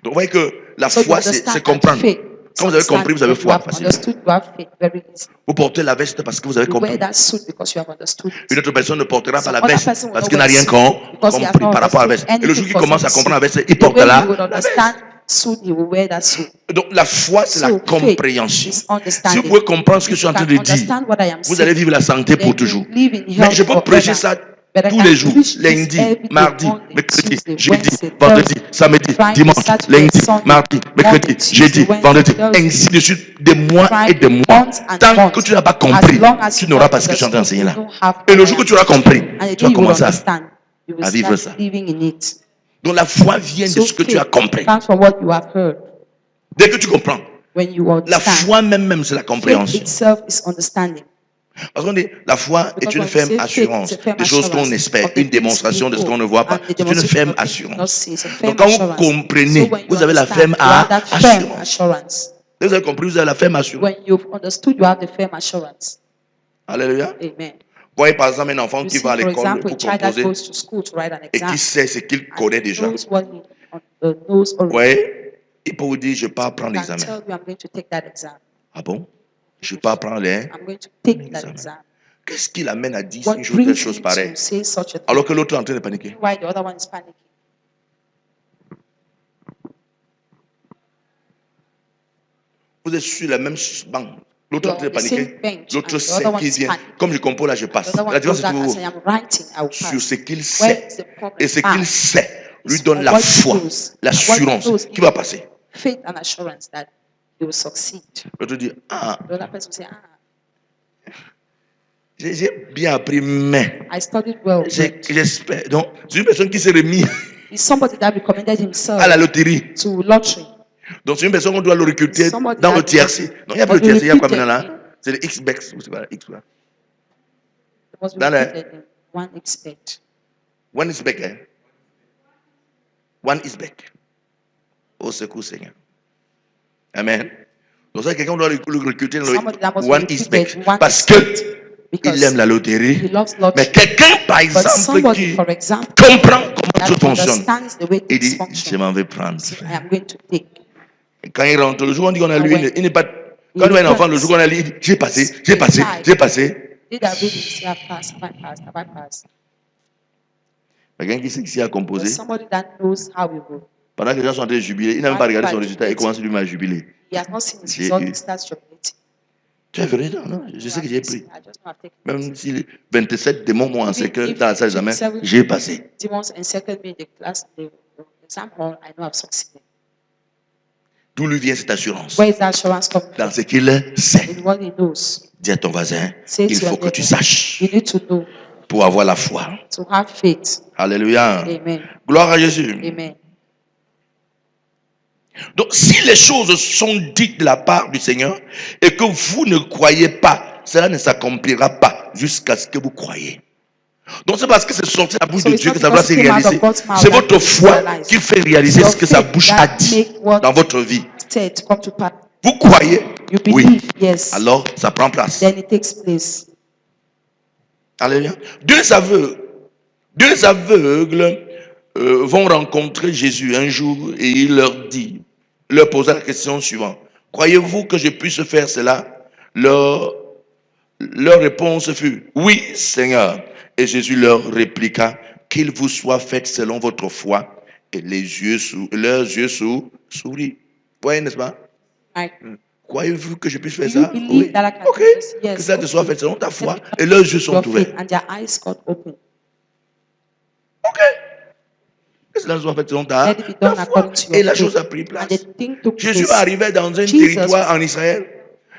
Donc vous voyez que la So you foi, understand c'est that comprendre. faith. Quand vous avez compris, vous avez You foi. have Facile. understood, you have faith very easy. Vous portez la veste parce que vous avez You wear compris. that suit because you have understood it. Une autre personne ne portera pas Some la other veste person will parce not qu'il n'a wear rien suit because he has compris not par rapport à la veste. understood Et le jour anything qu'il commence à concerning comprendre la veste, suit. il The way portera he would la veste. understand suit, he will wear that suit. Donc la foi, c'est la So, faith compréhension. is Si vous understanding. pouvez comprendre ce que je suis en You train can de dire, understand what I am vous allez saying. vivre la santé Then pour you toujours. live in Mais health je peux forever. prêcher ça But I tous can les jours, preach this lundi, every day, mardi, Monday, mercredi, Tuesday, jeudi, Wednesday, vendredi, Thursday, samedi, Friday, dimanche, Saturday, lundi, Sunday, mardi, mercredi, Monday, Tuesday, jeudi, Wednesday, vendredi, Thursday, ainsi de suite, des mois et Friday, des mois. months and Tant months. que tu n'as pas As compris, long as tu you n'auras not pas ce que je suis en train understood, d'enseigner you là. don't have Et le what jour I que tu auras am teaching. compris, And the tu vas day you will commencer understand, you will à vivre start ça. living in it. Donc la foi vient de So ce que tu as faith compris. comes from what you have heard. Dès que tu comprends, When you la understand, foi même, c'est la faith compréhension. itself is understanding. Parce qu'on dit, la foi est Because une when we ferme say faith, assurance. it's a firm Des choses qu'on assurance espère, of the une things démonstration we de ce qu'on hope ne voit pas. and the C'est une demonstration ferme of things we do not assurance. see. It's a firm Donc quand vous assurance. comprenez, So when you vous avez la understand, ferme you have that firm assurance. assurance. Vous avez compris, vous avez la ferme assurance. When you've understood, you have the firm assurance. Alléluia. Amen. Voyez par exemple un enfant You qui see, va à for l'école example, a pour child that composer goes to school to write an et exam qui sait ce qu'il connaît and déjà. knows what he knows already. Voyez, il peut vous dire, je ne vais pas prendre Can l'examen. tell you I'm going to take that exam. Ah bon? Je ne vais pas prendre les... I'm going to take that Examen. exam. Qu'est-ce qui l'amène à dire What une chose, telle brings chose him pareille? to say such a thing? Alors que l'autre est en train de paniquer. Why the other one is panicking? Vous êtes sur la même banque. L'autre est en train de paniquer. L'autre sait qu'il vient. Comme je compose là, je passe. La différence, c'est toujours sur ce qu'il sait. Et ce qu'il sait lui donne la foi, l'assurance qu'il va passer. Faith and assurance that he will succeed. L'autre dit, ah, The other person say, j'ai bien appris, mais I studied well. j'espère. Donc, c'est une personne qui s'est remise It's somebody that recommended himself à la loterie. to lottery. Donc, c'est une personne qu'on doit le recruter Somebody dans le that- tiercé. Non, il n'y a plus le But you tiercé, il y a quoi repeated maintenant là? him. C'est le X-Bex. Ou c'est pas X là? It was Dans le- repeated in one expect. One is back, hein? One is back. Au secours, Seigneur. Amen. Donc, ça, quelqu'un doit le recruter dans Somebody that le was One is back. recruited, one Parce is que back. Because il aime la loterie. he loves lottery. Mais quelqu'un, par But exemple, somebody, qui for example, comprend comment that tout fonctionne, understands the way il things dit, je function, m'en vais prendre. say, I am going to take. Et quand il rentre, le jour où on dit qu'on a lu, when il n'est pas. Quand on a un enfant, le jour où on a lu, il dit, j'ai passé, j'ai passé, j'ai passé. Did I read it? Say, I passed, have I passed, have I passed? Quelqu'un qui sait qui a But composé, somebody that knows how we go. pendant que les gens sont en train de jubiler, il n'a même pas regardé son résultat, il commence lui-même à jubiler. He has not seen his J'ai result, eu. he starts jubilating. Tu es vrai, non? Je sais que j'ai pris. I just know I've taken Même si les 27 démons m'ont encerclé If dans la salle d'examen, 27 j'ai passé. demons encircled me in the class, the exam hall, I know I've succeeded. D'où lui vient cette assurance? Where is that assurance coming Dans from? ce qu'il sait. In what he knows. Dis à ton voisin, Say il to your faut que tu neighbor, saches you need to know, pour avoir la foi. to have faith. Alléluia. Amen. Gloire à Jésus. Amen. Donc, si les choses sont dites de la part du Seigneur et que vous ne croyez pas, cela ne s'accomplira pas jusqu'à ce que vous croyez. Donc, c'est parce que c'est sorti de la bouche So de it's Dieu not que ça va because se it came out of réaliser. God's mouth C'est that votre it foi realized. qui fait réaliser Your ce que sa faith bouche a that dit make what dans votre vie. said to come to pass. Vous croyez? You Oui. believe, yes. Alors, ça prend place. Then it takes place. Alléluia. Deux aveugles vont rencontrer Jésus un jour et il leur posa la question suivante. Croyez-vous que je puisse faire cela? Leur réponse fut, oui, Seigneur. Et Jésus leur répliqua, qu'il vous soit fait selon votre foi. Et leurs yeux souris. Voyez, n'est-ce pas? Right. Croyez-vous que je puisse faire Do you ça? believe Oui. that I can Ok. do this? Yes, Que ça te soit okay. fait selon ta foi. Et leurs yeux sont Your ouverts. faith and their eyes got open. Ok. Que cela soit fait selon ta Let it be done foi. according to Et your la faith. chose a pris And place. the thing took Jésus place. arrivait dans un Jesus- territoire en Israël.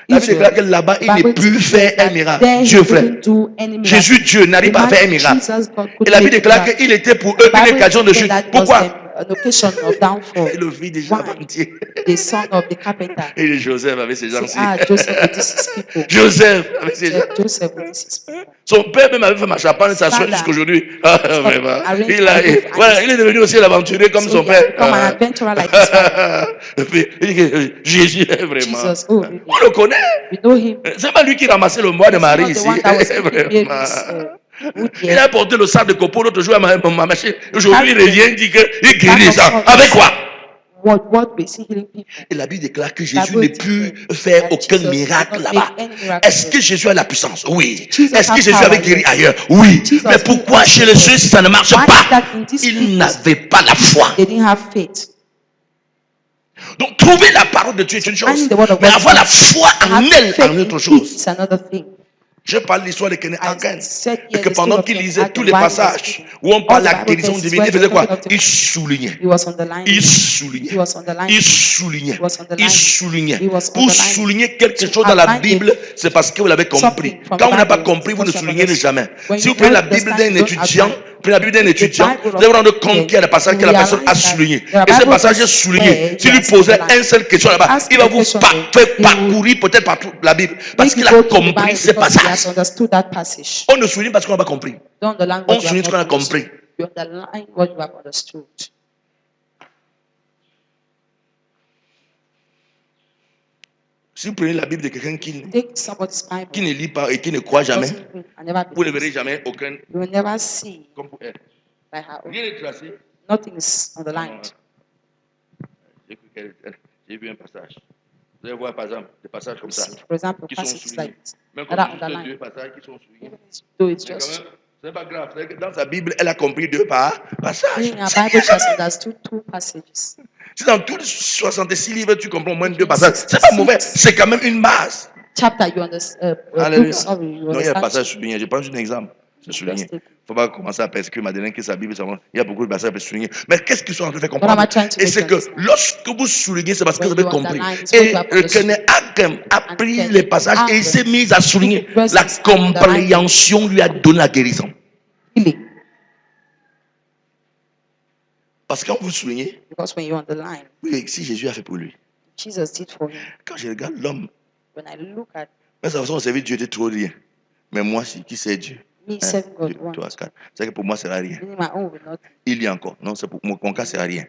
La Bible Israel. déclare que là-bas, il ne Bible peut declares faire un that miracle. there he Dieu, frère. couldn't do any miracle. Jésus, Dieu, n'arrive pas à faire un miracle. Jesus God Et couldn't la Bible make déclare miracle. qu'il était pour eux une Bible occasion de declared chute. that was Pourquoi? an occasion of downfall. Et le fils des charpentiers. The son of the carpenter. Et de Joseph avec ses Say, gens-ci. Joseph with these people. Joseph avec ses gens. Joseph with these people. Son père même avait fait ma charpente, ça Father, soit jusqu'aujourd'hui. Ah, vraiment. arrange Il my roof voilà, il est devenu aussi l'aventurier comme So son he has père. become an adventurer like his father. Et puis, il dit que Jésus est vraiment. Jesus, oh, really? On le connaît. We know him. C'est pas lui qui ramassait le bois de He's Marie not ici. the one that was taking Vraiment. Mary's wood Il here. a porté le sac de copeaux l'autre jour à ma machine. Aujourd'hui, il Carry revient, il dit qu'il Sack guérit of ça. salt. Avec quoi? What we see healing people. Et la Bible déclare que Jésus Bible ne peut declares faire that aucun Jesus miracle did not là-bas. make any miracle Est-ce que Jésus a la puissance? Oui. Jesus Est-ce que has Jésus power, avait guéri yes. ailleurs? Oui. Jesus Mais pourquoi healed chez les elsewhere. ceux ça ne marche Why is pas? that in this Ils people n'avaient pas la foi. they didn't have faith? Donc, trouver la parole de Dieu est une chose. Finding the word of Mais God avoir la is- foi en Have elle, faith en in autre it chose. is another thing. Je parle de l'histoire de Kenneth I Hagin. said Et here que the pendant story qu'il of lisait Kenneth tous Hagin, les while he was passages speaking, où on all parle de the la Bible guérison verses divine, where il faisait they're quoi? talking of the- Il soulignait. He was underlining. Il it. soulignait. He was underlining. Il it. soulignait. He was underlining. Il soulignait. He was Pour underlining. souligner quelque To chose dans la outline Bible, c'est parce que vous l'avez compris. something from Quand the vous n'avez pas Bible, compris, vous ne because you soulignez understand. jamais. When Si you vous prenez la don't Bible understand, d'un you don't étudiant, outline. prenez la Bible d'un The étudiant, Bible vous allez vous rendre of compte students, qu'il y a des passages que la you personne a realize that souligné. there are Et ces Bible passages verses soulignés, where si he lui has posait underlined. une seule question là-bas, Ask il va the vous question, faire he will parcourir peut-être par toute la Bible. Parce Make qu'il you a go to the compris Bible ces because he has passages. understood that passage. On ne souligne pas ce qu'on n'a pas compris. Don't underline On what you souligne have ce qu'on a not understood. compris. You underline what you have understood. Si vous prenez la Bible de quelqu'un qui Take somebody's Bible. ne lit pas et qui ne croit jamais, doesn't read and never vous ne believes. verrez jamais aucun. You will never see Comme pour elle. by her own. Rien n'est tracé. Nothing is underlined. J'ai vu un passage. Vous allez voir par exemple des passages comme ça. See, for example, Qui sont passages soulignés. like this Même that comme are juste deux underlined. passages qui sont soulignés. Even though it's Mais quand just même, ce n'est pas grave. C'est que dans sa Bible, elle a compris deux passages. in her Bible, she has understood two passages. Si dans tous les 66 livres, tu comprends au moins deux passages, c'est pas mauvais. C'est quand même une base. chapter you understand. Alléluia. Sorry, you Non, il y a un understand. passage souligné. Je prends un exemple. C'est souligné. Il ne faut pas commencer à persécuter Madeleine qui sa Bible. Il y a beaucoup de passages soulignés. Mais qu'est-ce qu'ils sont en train de faire What am I comprendre? trying to Et make c'est you que understand? lorsque vous soulignez, c'est parce que When vous avez you compris. underline, it's what Et you have le Kenneth a pris les passages et il s'est mis à souligner. La compréhension lui a donné la guérison. Healing. Parce que quand vous soulignez, Because when you underline, oui, si Jésus a fait pour lui. Jesus did for him. Quand je regarde l'homme, When I look at mais sa façon de servir Dieu était trop rien. Mais moi, qui sais Dieu? me 1, serving God 2, 3, once, 4. C'est que pour moi, ça ne sera rien. meaning my own will not. Il y a encore. Non, c'est pour mon cas, ça ne sera rien.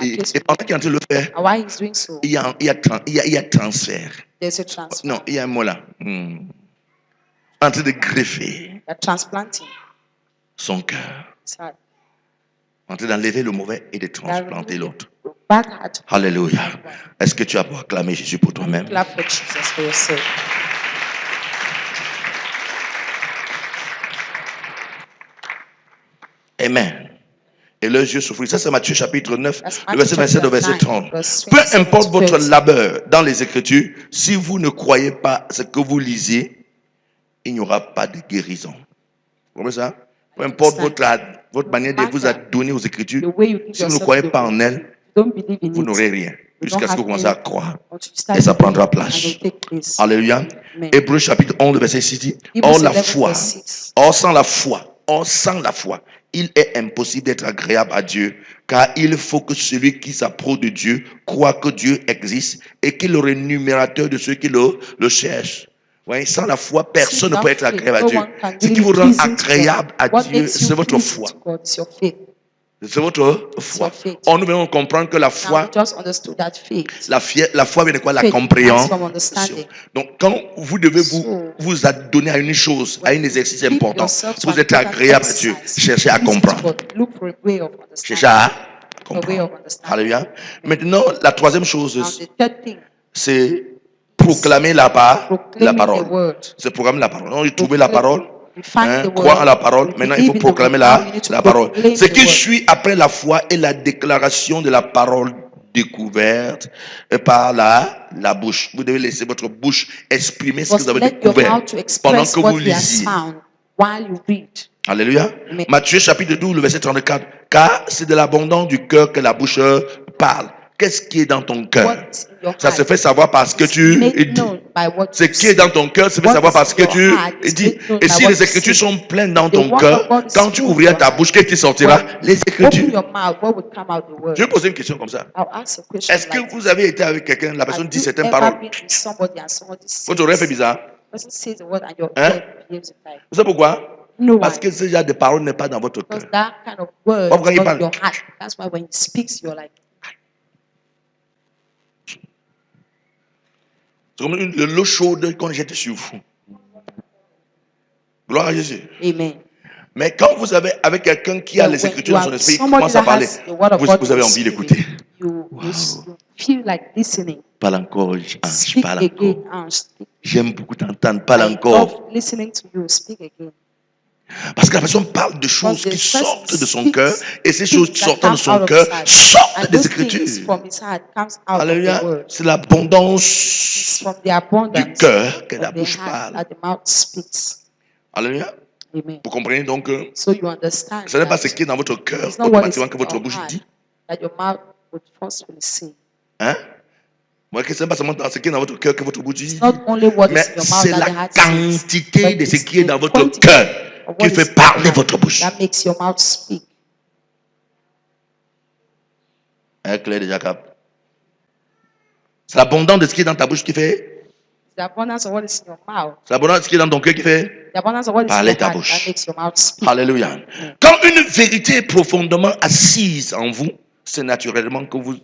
My Et case pendant qu'il est en train de le faire, And while he's doing so, il y a transfert. there's a transfer. Non, il y a un mot là. En train de greffer They're transplanting son cœur. his heart. En train d'enlever le mauvais et de transplanter l'autre. The bad heart. Alléluia. Est-ce que tu as proclamé Jésus pour toi-même? Clap for Jesus for yourself. Amen. Et leurs yeux souffrent. Ça, c'est Matthieu chapitre 9, That's le verset 27 au verset 30. Peu importe votre labeur dans les Écritures, si vous ne croyez pas ce que vous lisez, il n'y aura pas de guérison. Vous comprenez ça? Peu importe votre manière de vous adonner aux Écritures, The way you give si vous ne yourself croyez to pas God, en elles, you don't believe in vous it. n'aurez rien. Jusqu'à ce que vous commencez à croire. Until you start Et ça believing, prendra and place. it will take place. Alléluia. Amen. Hébreux chapitre 11, le verset 6 dit, Hebrews or la 11, foi, verse 6. or sans la foi, il est impossible d'être agréable à Dieu, car il faut que celui qui s'approche de Dieu croit que Dieu existe et qu'il est le rémunérateur de ceux qui le cherchent. Oui, sans la foi, personne ne peut être agréable à Dieu. Ce qui vous rend agréable à Dieu, c'est votre foi. C'est votre foi. Or, nous venons comprendre que la foi, la foi vient de quoi? La compréhension. Donc, quand vous devez vous adonner à une chose, à un exercice important, vous êtes agréable à Dieu. Cherchez à comprendre. Cherchez à comprendre. Alléluia. Maintenant, la troisième chose, c'est proclamer la parole. C'est proclamer la parole. Donc, trouver la parole. Croire à la parole. Maintenant, il faut proclamer la parole. Ce qui suit après la foi est la déclaration de la parole découverte par la bouche. Vous devez laisser votre bouche exprimer ce que vous avez découvert pendant que vous lisiez. Alléluia. Matthieu chapitre 12, le verset 34. Car c'est de l'abondance du cœur que la bouche parle. Qu'est-ce qui est dans ton cœur? Ça se fait savoir parce que tu dis. Ce qui est dans ton cœur se fait savoir parce que tu dis. Et si les Écritures sont pleines dans ton cœur, quand tu ouvriras ta bouche, qu'est-ce qui sortira? Les Écritures. Je vais poser une question comme ça. Est-ce que vous avez été avec quelqu'un, la personne dit certaines paroles? Votre oreille fait bizarre. Hein? Vous savez pourquoi? Parce que ce genre de paroles n'est pas dans votre cœur. Pourquoi il parle? C'est comme de l'eau chaude qu'on jette sur vous. Gloire à Jésus. Amen. Mais quand vous avez avec quelqu'un qui a les Écritures dans son esprit, il commence à parler, vous avez envie d'écouter. You feel like listening. Parle encore, ange, Speak parle again, encore. ange. J'aime beaucoup t'entendre, parle I encore. love listening to you. Speak again. Parce que la personne parle de choses qui sortent de son cœur, et ces choses sortant de son cœur sortent des Écritures. Alléluia. C'est l'abondance du cœur que la bouche parle. Alléluia. Vous comprenez donc que ce n'est pas ce qui est dans votre cœur automatiquement que votre bouche dit. Hein? Ce n'est pas seulement ce qui est dans votre cœur que votre bouche dit. Mais c'est la quantité de ce qui est dans votre cœur qui fait parler votre bouche. Hein, Claire de Jacob. C'est l'abondance de ce qui est dans ta bouche qui fait. The abundance of what is in your mouth. C'est l'abondance de ce qui est dans ton cœur qui fait. The abundance of what is in Parler your ta heart bouche. that makes your mouth speak. Alléluia. Quand une vérité est profondément assise en vous, c'est naturellement que vous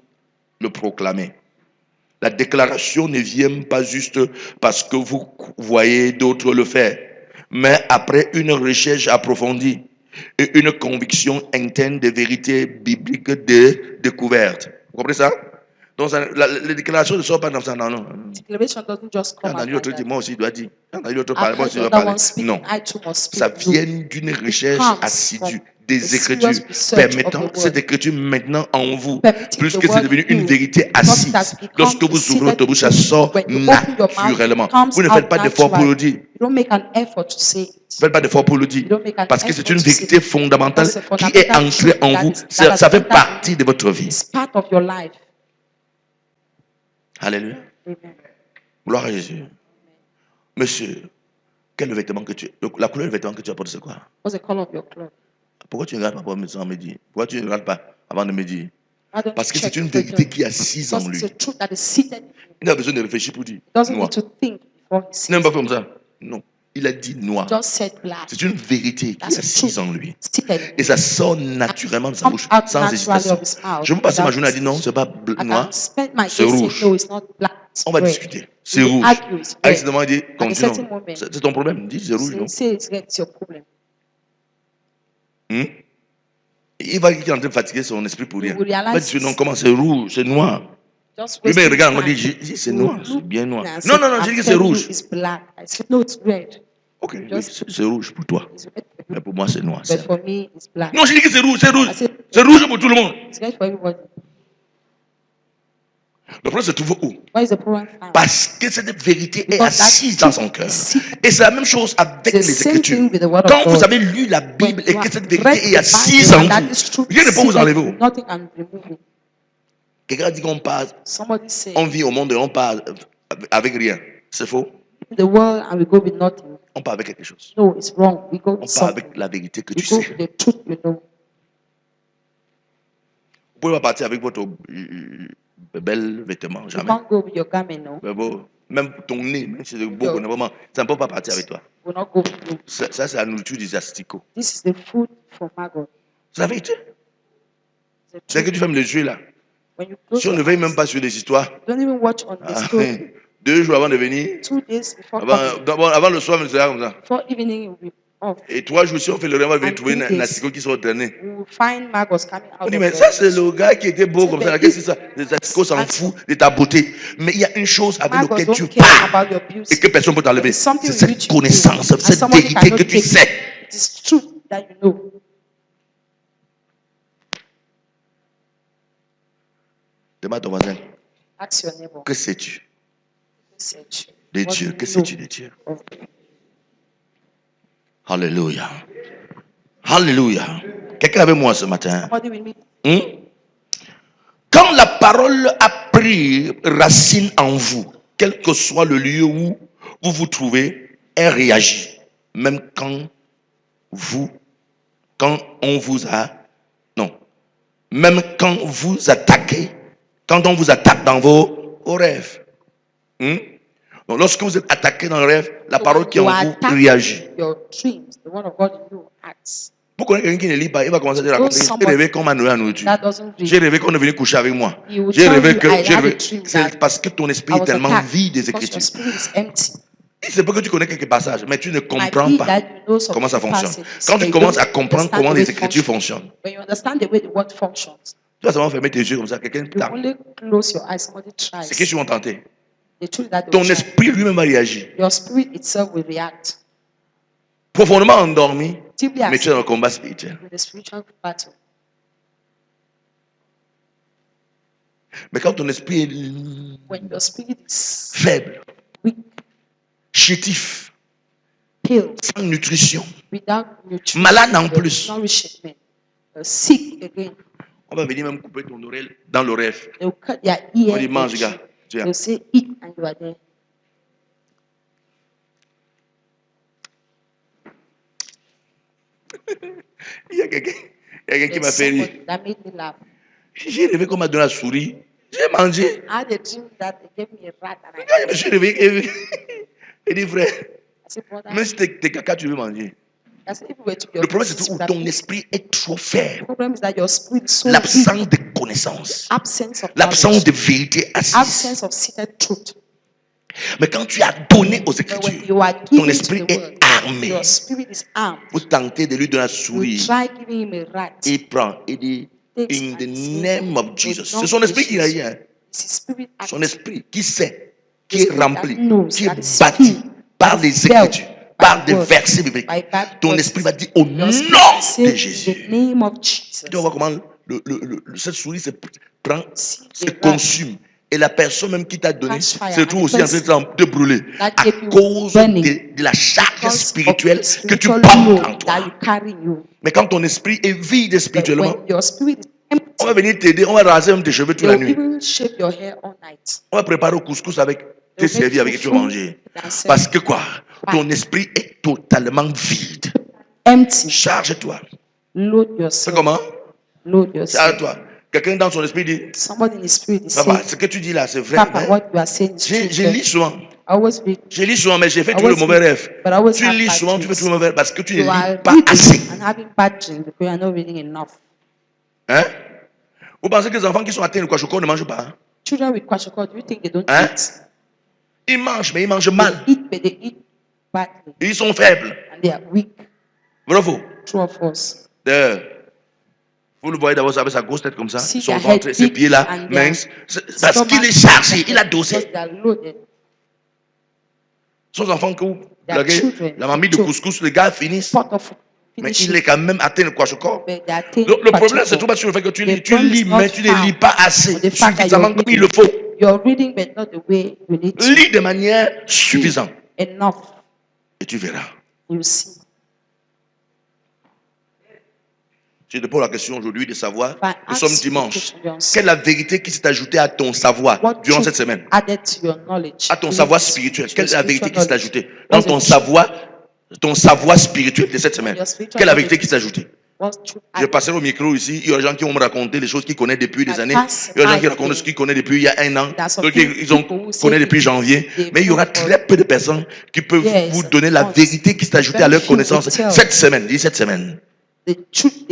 le proclamez. La déclaration ne vient pas juste parce que vous voyez d'autres le faire, mais après une recherche approfondie et une conviction interne de vérité biblique de découverte. Vous comprenez ça? Donc, les déclarations ne sortent pas comme ça. Non, non. Declaration doesn't just J'ai come out entendu like l'autre dire, that. moi aussi, je dois dire. J'ai entendu l'autre I parler, moi heard aussi, je dois the other parler. one speaking. Non. I too must speak. Ça No. vient d'une recherche comes assidue from des a Écritures, serious research of permettant the cette word. écriture maintenant en vous, Permitting plus the que c'est word devenu in une you, vérité because it has assise. become Lorsque a vous ouvrez seated votre bouche, ça truth. sort When you open your mouth, naturellement. it comes Vous ne out faites pas d'effort pour le naturally. dire. You don't make an effort to say it. Faites pas d'effort pour le dire. You don't make an Parce que c'est effort une to say vérité it. fondamentale Because a qui est fundamental entrée truth en that vous. that Ça has fait entered partie in de votre vie. It's part of your life. Alléluia. Amen. Gloire à Jésus. Monsieur, quel est le vêtement que tu... La couleur du vêtement que tu apportes, c'est quoi? What's the color of your clothes? Pourquoi tu ne regardes pas avant de me dire? Pourquoi tu ne regardes pas avant de me dire? Why don't Parce you que c'est check une before you vérité tell? qui est assise en Because lui. it's a truth that is seated in you. Il n'a besoin de réfléchir pour dire He doesn't noir. need to think before he Il n'a sees pas it. fait comme ça. Non. Il a dit noir. Just said black. C'est une vérité qui That's est a assise truth en lui. seated in Et you. ça sort naturellement de sa Comes bouche, out sans naturally hésitation. of his mouth Je peux passer ma without journée à dire non, hesitation. c'est pas I noir, can spend my c'est day saying rouge. no, it's not black, it's On va red. discuter. C'est We will rouge. argue, it's À un red. certain moment, il dit, At a continue. certain moment, C'est ton problème. Dis, c'est rouge, non? say it's red, it's your problem. Il va qu'il est en train de fatiguer son esprit pour You rien. will Il va realize dire, non, comment c'est rouge, c'est noir. just Lui-même, il wasting regarde, on time. dit, c'est You noir, will c'est look bien noir. and Non, say, non, non, j'ai I'm dit que c'est telling you rouge. it's black. I said, no, it's red. Ok, You oui, just- c'est rouge pour toi. It's red for you, Mais pour moi, c'est noir. but for me, it's black. Non, j'ai dit que c'est rouge, c'est rouge. I said, C'est rouge pour tout le monde. it's red for everybody. Le problème se trouve où? Why is the problem found? Parce que cette vérité est Because that assise dans truth son cœur. is seated. Et c'est la même chose avec It's the les same Écritures. thing with the word of Quand vous God. avez lu la Bible When et you que have cette read vérité est the assise Bible en and that vous, is truth rien ne peut vous seated, enlever. nothing can remove it. Quelqu'un dit qu'on passe, Somebody say, on vit au monde et on part avec rien. C'est faux. in the world and we go with nothing. On part avec quelque chose. No, it's wrong. We go On with part something. avec la vérité que We tu go sais. with the truth you know. Vous pouvez pas partir avec votre bel vêtement, You jamais. can't go with your garment, no. Mais bon, même ton nez, même si c'est beau, vraiment, ça ne peut pas partir avec toi. Will not go with you. Ça, c'est la nourriture des asticots. This is the food for maggot. C'est la vérité. The C'est que truth. tu fermes les yeux là. When you close Si on ne your veille eyes, même pas sur les histoires, don't even watch on the ah, story. 2 jours avant de venir, 2 days before coming, avant le soir, c'est comme ça. before evening, you'll be off. Et 3 jours, si on fait le rêve, on va venir And trouver 3 un days. asticot qui sort traîner. We will find maggots coming On out dit, of mais the ça, c'est le gars qui était beau comme ça. Qu'est-ce que c'est ça? Les asticots s'en foutent de ta beauté. Mais il y a une chose avec maggots laquelle tu don't care pars about your et beauty. que personne ne peut t'enlever. It's something C'est which cette you do, connaissance, and cette somebody vérité cannot que tu take. sais. It is truth that you know. Demande à ton voisin, Ask your neighbor. que sais-tu Search. de What Dieu? do Que you sais-tu know de Dieu? of- Alléluia. Alléluia. Quelqu'un avec moi ce matin? Somebody with me. Quand la parole a pris racine en vous, quel que soit le lieu où vous vous trouvez, elle réagit. Même quand on vous a, non, même quand vous attaquez, quand on vous attaque dans vos rêves. Donc, lorsque vous êtes attaqué dans le rêve, la parole qui est en vous réagit. Your dreams, the word of God in you acts. Pour connaître quelqu'un qui ne lit pas, il va commencer à dire raconter. J'ai rêvé qu'on m'a nourri à nourriture. That doesn't J'ai read. rêvé qu'on est venu coucher avec moi. He will J'ai tell rêvé you, que. I j'ai had rêvé- a dream C'est that parce que ton esprit I est was tellement attacked vide des because your Écritures. spirit is empty. C'est pas que tu connais quelques passages, mais tu ne Might comprends be pas that you know some comment ça few fonctionne. passages, Quand but tu you commences don't à comprendre understand comment the les way it Écritures functions. fonctionnent, When you understand the way the word functions, tu vas seulement fermer tes yeux comme ça, quelqu'un you tape. only close your eyes. Somebody C'est tries. qu'ils vont tenter. The truth that they Ton will try. esprit lui-même va réagir. Your spirit itself will react. Profondément endormi, Deeply mais tu es dans le asleep combat spirituel. in the spiritual battle. Mais quand ton esprit est When your spirit is faible, weak, chétif, pale, sans nutrition, without nutrition, malade en plus, nourishment, sick again, on va venir même couper ton oreille dans le rêve. they will cut their On ear. dit mange, edge. gars. Tu viens. They'll say, eat, and you are there. Il y a quelqu'un qui m'a There's fait rire. somebody that made me laugh. J'ai rêvé qu'on m'a donné la souris. J'ai mangé. I had a dream that they gave me a rat and I Quand je me suis réveillé, il dit frère, I said, brother, même si tes caca, tu veux manger. I said, if you were to be Le problème, honest, c'est où that ton the esprit est trop faible. problem is that your spirit is so L'absence weak. de connaissance. Absence of L'absence knowledge, de vérité assise. absence of seated truth. Mais quand tu as donné aux But when Écritures, you are ton given to esprit the est word, armé. your spirit is armed. Vous tentez de lui donner la You souris. try giving him a rat. Il prend. Il dit, Takes in the and says, name of "Oh, Jesus. non, C'est son esprit qui a Jesus." dit. Hein. It's his spirit Son acting. esprit qui sait, The qui est spirit that rempli, knows, qui that est is bâti filled, par that is les felt Écritures, by par the des word, versets bibliques. by Bible Ton verses. esprit va dire au Your spirit nom will de say in the Jésus. name of Tu dois Jesus. voir comment cette souris See se the rat consume. Et la personne même qui t'a donné catch fire se and trouve the aussi en train person de brûler that à gave you cause burning de la charge because of spirituelle the que tu spiritual portes en load that toi. you carry in you. Mais quand ton esprit est vide But spirituellement, when your spirit is on va empty, venir t'aider, on va raser même tes cheveux toute they la will nuit. even shape your hair all night. On va préparer au couscous avec tes They'll make servis, avec qui tu vas fufu manger. and serve Parce que you. quoi? Ton esprit est totalement vide. Empty. Charge-toi. Load C'est yourself. comment? Load yourself. Charge-toi. Quelqu'un dans son esprit dit, Somebody in the spirit is papa, saying, ce que tu dis là, c'est vrai. Papa, Hein? what you are saying is true. Je lis souvent. I always read. Je lis souvent, mais j'ai fait I tout le always mauvais read, rêve. but I always Tu have lis bad souvent, tu fais dreams. tout le mauvais rêve parce que tu ne You are lis pas reading assez. and having bad dreams because you are not reading enough. Hein? Vous pensez que les enfants qui sont atteints de kwashiorkor ne mangent pas? Hein? Children with kwashiorkor, do you think they don't Hein? eat? Ils mangent, mais ils mangent They mal. eat, but they eat badly Ils sont faibles. and they are weak. Vrai ou faux? True or false? D'ailleurs, vous le voyez d'abord avec sa grosse tête comme ça, See son their ventre, head ses big pieds là, and their minces. Parce stomach qu'il est chargé, il a because dossé. they are loaded. Son enfant que vous Their blaguez, children, la mamie de so- couscous, les gars finissent, Pot of mais finish il est it, quand même atteint de kwashiorkor. but they are taking Le problème, c'est kwashiorkor. tout pas sur le fait que tu lis. The Tu problem lis, is not mais tu ne lis how, pas assez, but the fact that suffisamment you're comme il reading. le faut. You're reading, but not the way you need to. Lis de manière suffisante. Enough. Et tu verras. You see. Je te pose la question aujourd'hui de savoir, If I nous sommes ask you dimanche, the question, you answer. quelle est la vérité qui s'est ajoutée à ton savoir What durant truth cette semaine? added to your knowledge? À ton during savoir this- spirituel, to quelle est la your vérité qui s'est spiritual ajoutée knowledge? dans What's ton savoir spirituel de cette semaine? your spiritual Quelle est la vérité qui knowledge? s'est ajoutée? What's truth Je added? passerai au micro ici, il y a des gens qui vont me raconter les choses qu'ils connaissent depuis des I années. pass Il y a des gens qui my racontent ce thing. qu'ils connaissent depuis il y a un an, There are some d'autres ils people who say connaissent depuis things janvier. they've Mais il y aura known for très peu de personnes qui peuvent years vous and donner la months. vérité qui s'est ajoutée à Very leur few connaissance will tell. cette semaine. Dis cette semaine. The truth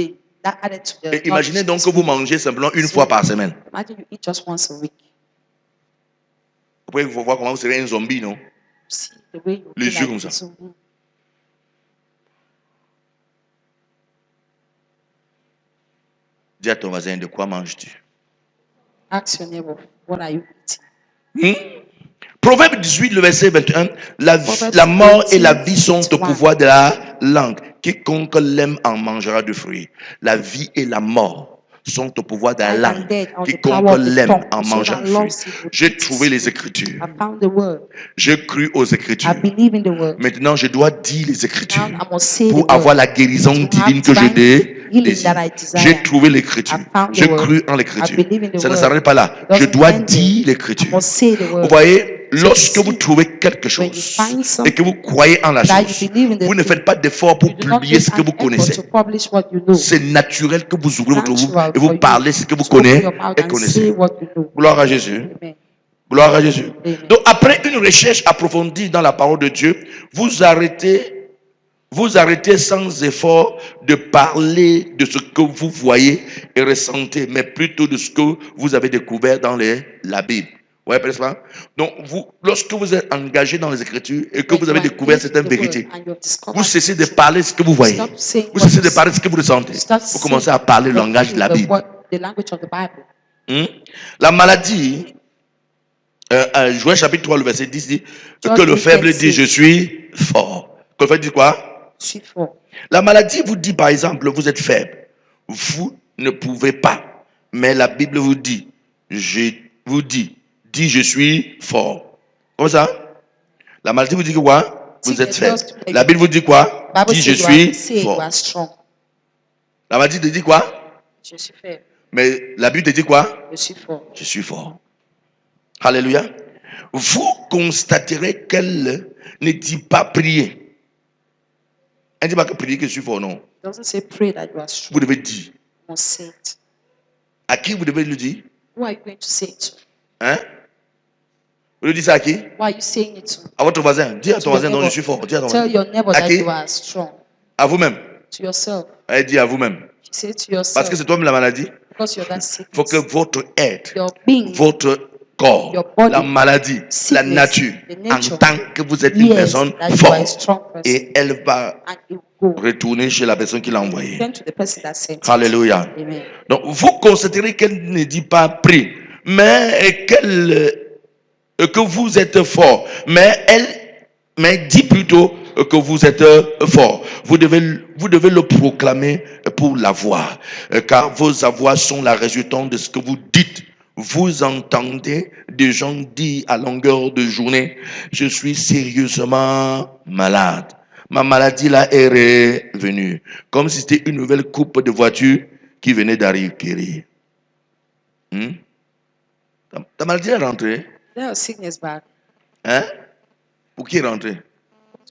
that added to their Et imaginez donc knowledge. que vous mangez simplement une So, fois par semaine. Imagine you eat just once a week. Vous pouvez voir comment vous serez un zombie, non? See the way you Les feel yeux like comme ça. this. Dis à ton voisin, de quoi manges-tu? Ask your neighbor, what are you eating? Proverbe 18, le verset 21. La Proverbs mort et la 18, vie sont au 21. pouvoir de la langue. Quiconque l'aime en mangera du fruit. La vie et la mort sont au pouvoir de la Life and langue. death are the Quiconque power of the l'aime tongue. en So mangera that du fruit. loves it will J'ai eat trouvé it. les Écritures. I found the word. J'ai cru aux Écritures. I believe in the word. Maintenant, je dois dire les Écritures Now I must say the pour avoir word. la guérison To divine have que je divine healing désire. that I desire. J'ai trouvé l'Écriture. I found the J'ai word. cru en I l'Écriture. believe in the Ça ne word. s'arrête pas là. It Je doesn't dois end there. dire I l'Écriture. must say the word. Vous voyez, So lorsque you vous see, trouvez quelque when you chose find et something que vous croyez en la that you chose, believe in the vous ne thing, faites pas d'effort pour you do not publier make ce que an vous effort connaissez. to publish what you know. C'est naturel que vous ouvrez votre bouche Natural et for vous you parlez ce que vous to open connaissez your mouth et and connaissez. say what you know. Gloire à Jésus. Amen. Gloire à Jésus. Amen. Donc, après une recherche approfondie dans la parole de Dieu, vous arrêtez sans effort de parler de ce que vous voyez et ressentez, mais plutôt de ce que vous avez découvert dans la Bible. Ouais, n'est-ce pas? Donc, lorsque vous êtes engagé dans les Écritures et que When vous avez you are découvert engaged in certaines the word vérités, and you have discovered vous cessez the de truth, parler ce que vous voyez. stop saying Vous what cessez you de parler see. ce que vous ressentez. Start Vous commencez à saying parler le or langage de la the Bible. the language of the Bible. La maladie, Joël chapitre 3, le verset 10 dit John que le 8, faible dit je suis fort. Que le faible dit quoi? Je suis fort. La maladie vous dit par exemple vous êtes faible. Vous ne pouvez pas. Mais la Bible vous dit, dis je suis fort. Comme ça? La maladie vous dit que quoi? Vous êtes faible. La Bible vous dit quoi? Bible Dis je says you suis are fort. strong. La maladie te dit quoi? Je suis faible. Mais la Bible te dit quoi? Je suis fort. Je suis fort. Alléluia. Vous constaterez qu'elle ne dit pas prier. Elle ne dit pas que prier que je suis fort, non. It doesn't say pray that you are strong. Vous devez dire. You must say it. À qui vous devez le dire? Who are you going to say it to? Hein? Vous le dites ça à qui? Who are you saying it to? À votre voisin. Dis à ton To your voisin, non, je neighbor. suis fort. Dis à ton Tell voisin. your neighbor À that qui? you are strong. À vous-même. To yourself. Elle dit à vous-même. Say it to yourself. Parce que c'est toi-même la maladie. Because you're that Il faut que sickness. votre être, Your being, votre corps, your body, la maladie, la sickness, nature, the nature, entend que vous êtes une yes, personne that you are a forte. strong person. Et elle va And it will go. retourner chez la personne qui l'a envoyé. Turn to the person that sent it. Alléluia. Amen. Donc, vous constaterez qu'elle ne dit pas prie. mais que vous êtes fort. Mais dit plutôt que vous êtes fort. Vous devez le proclamer pour la voix, car vos avoirs sont la résultante de ce que vous dites. Vous entendez des gens dire à longueur de journée, je suis sérieusement malade. Ma maladie là est revenue. Comme si c'était une nouvelle coupe de voiture qui venait d'arriver. Ta maladie est rentrée? Their sickness back. Hein? Pour qui est rentré?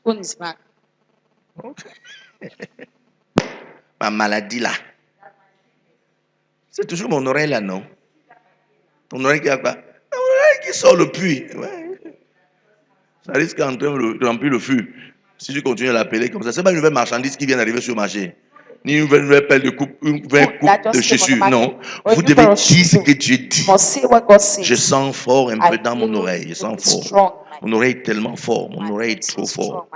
One is back. Ma maladie là. C'est toujours mon oreille là, non? Ton oreille qui a quoi? Ton oreille qui sort le puits. Ouais. Ça risque d'entrer de remplir le fût. Si tu continues à l'appeler comme ça, c'est pas une nouvelle marchandise qui vient d'arriver sur le marché. Ni une nouvelle pelle de coupe, une nouvelle coupe de chaussures. Non. Vous devez dire ce que Dieu dit. Je sens fort un peu dans mon oreille. Je sens fort. Mon oreille est tellement fort. Mon oreille est trop fort.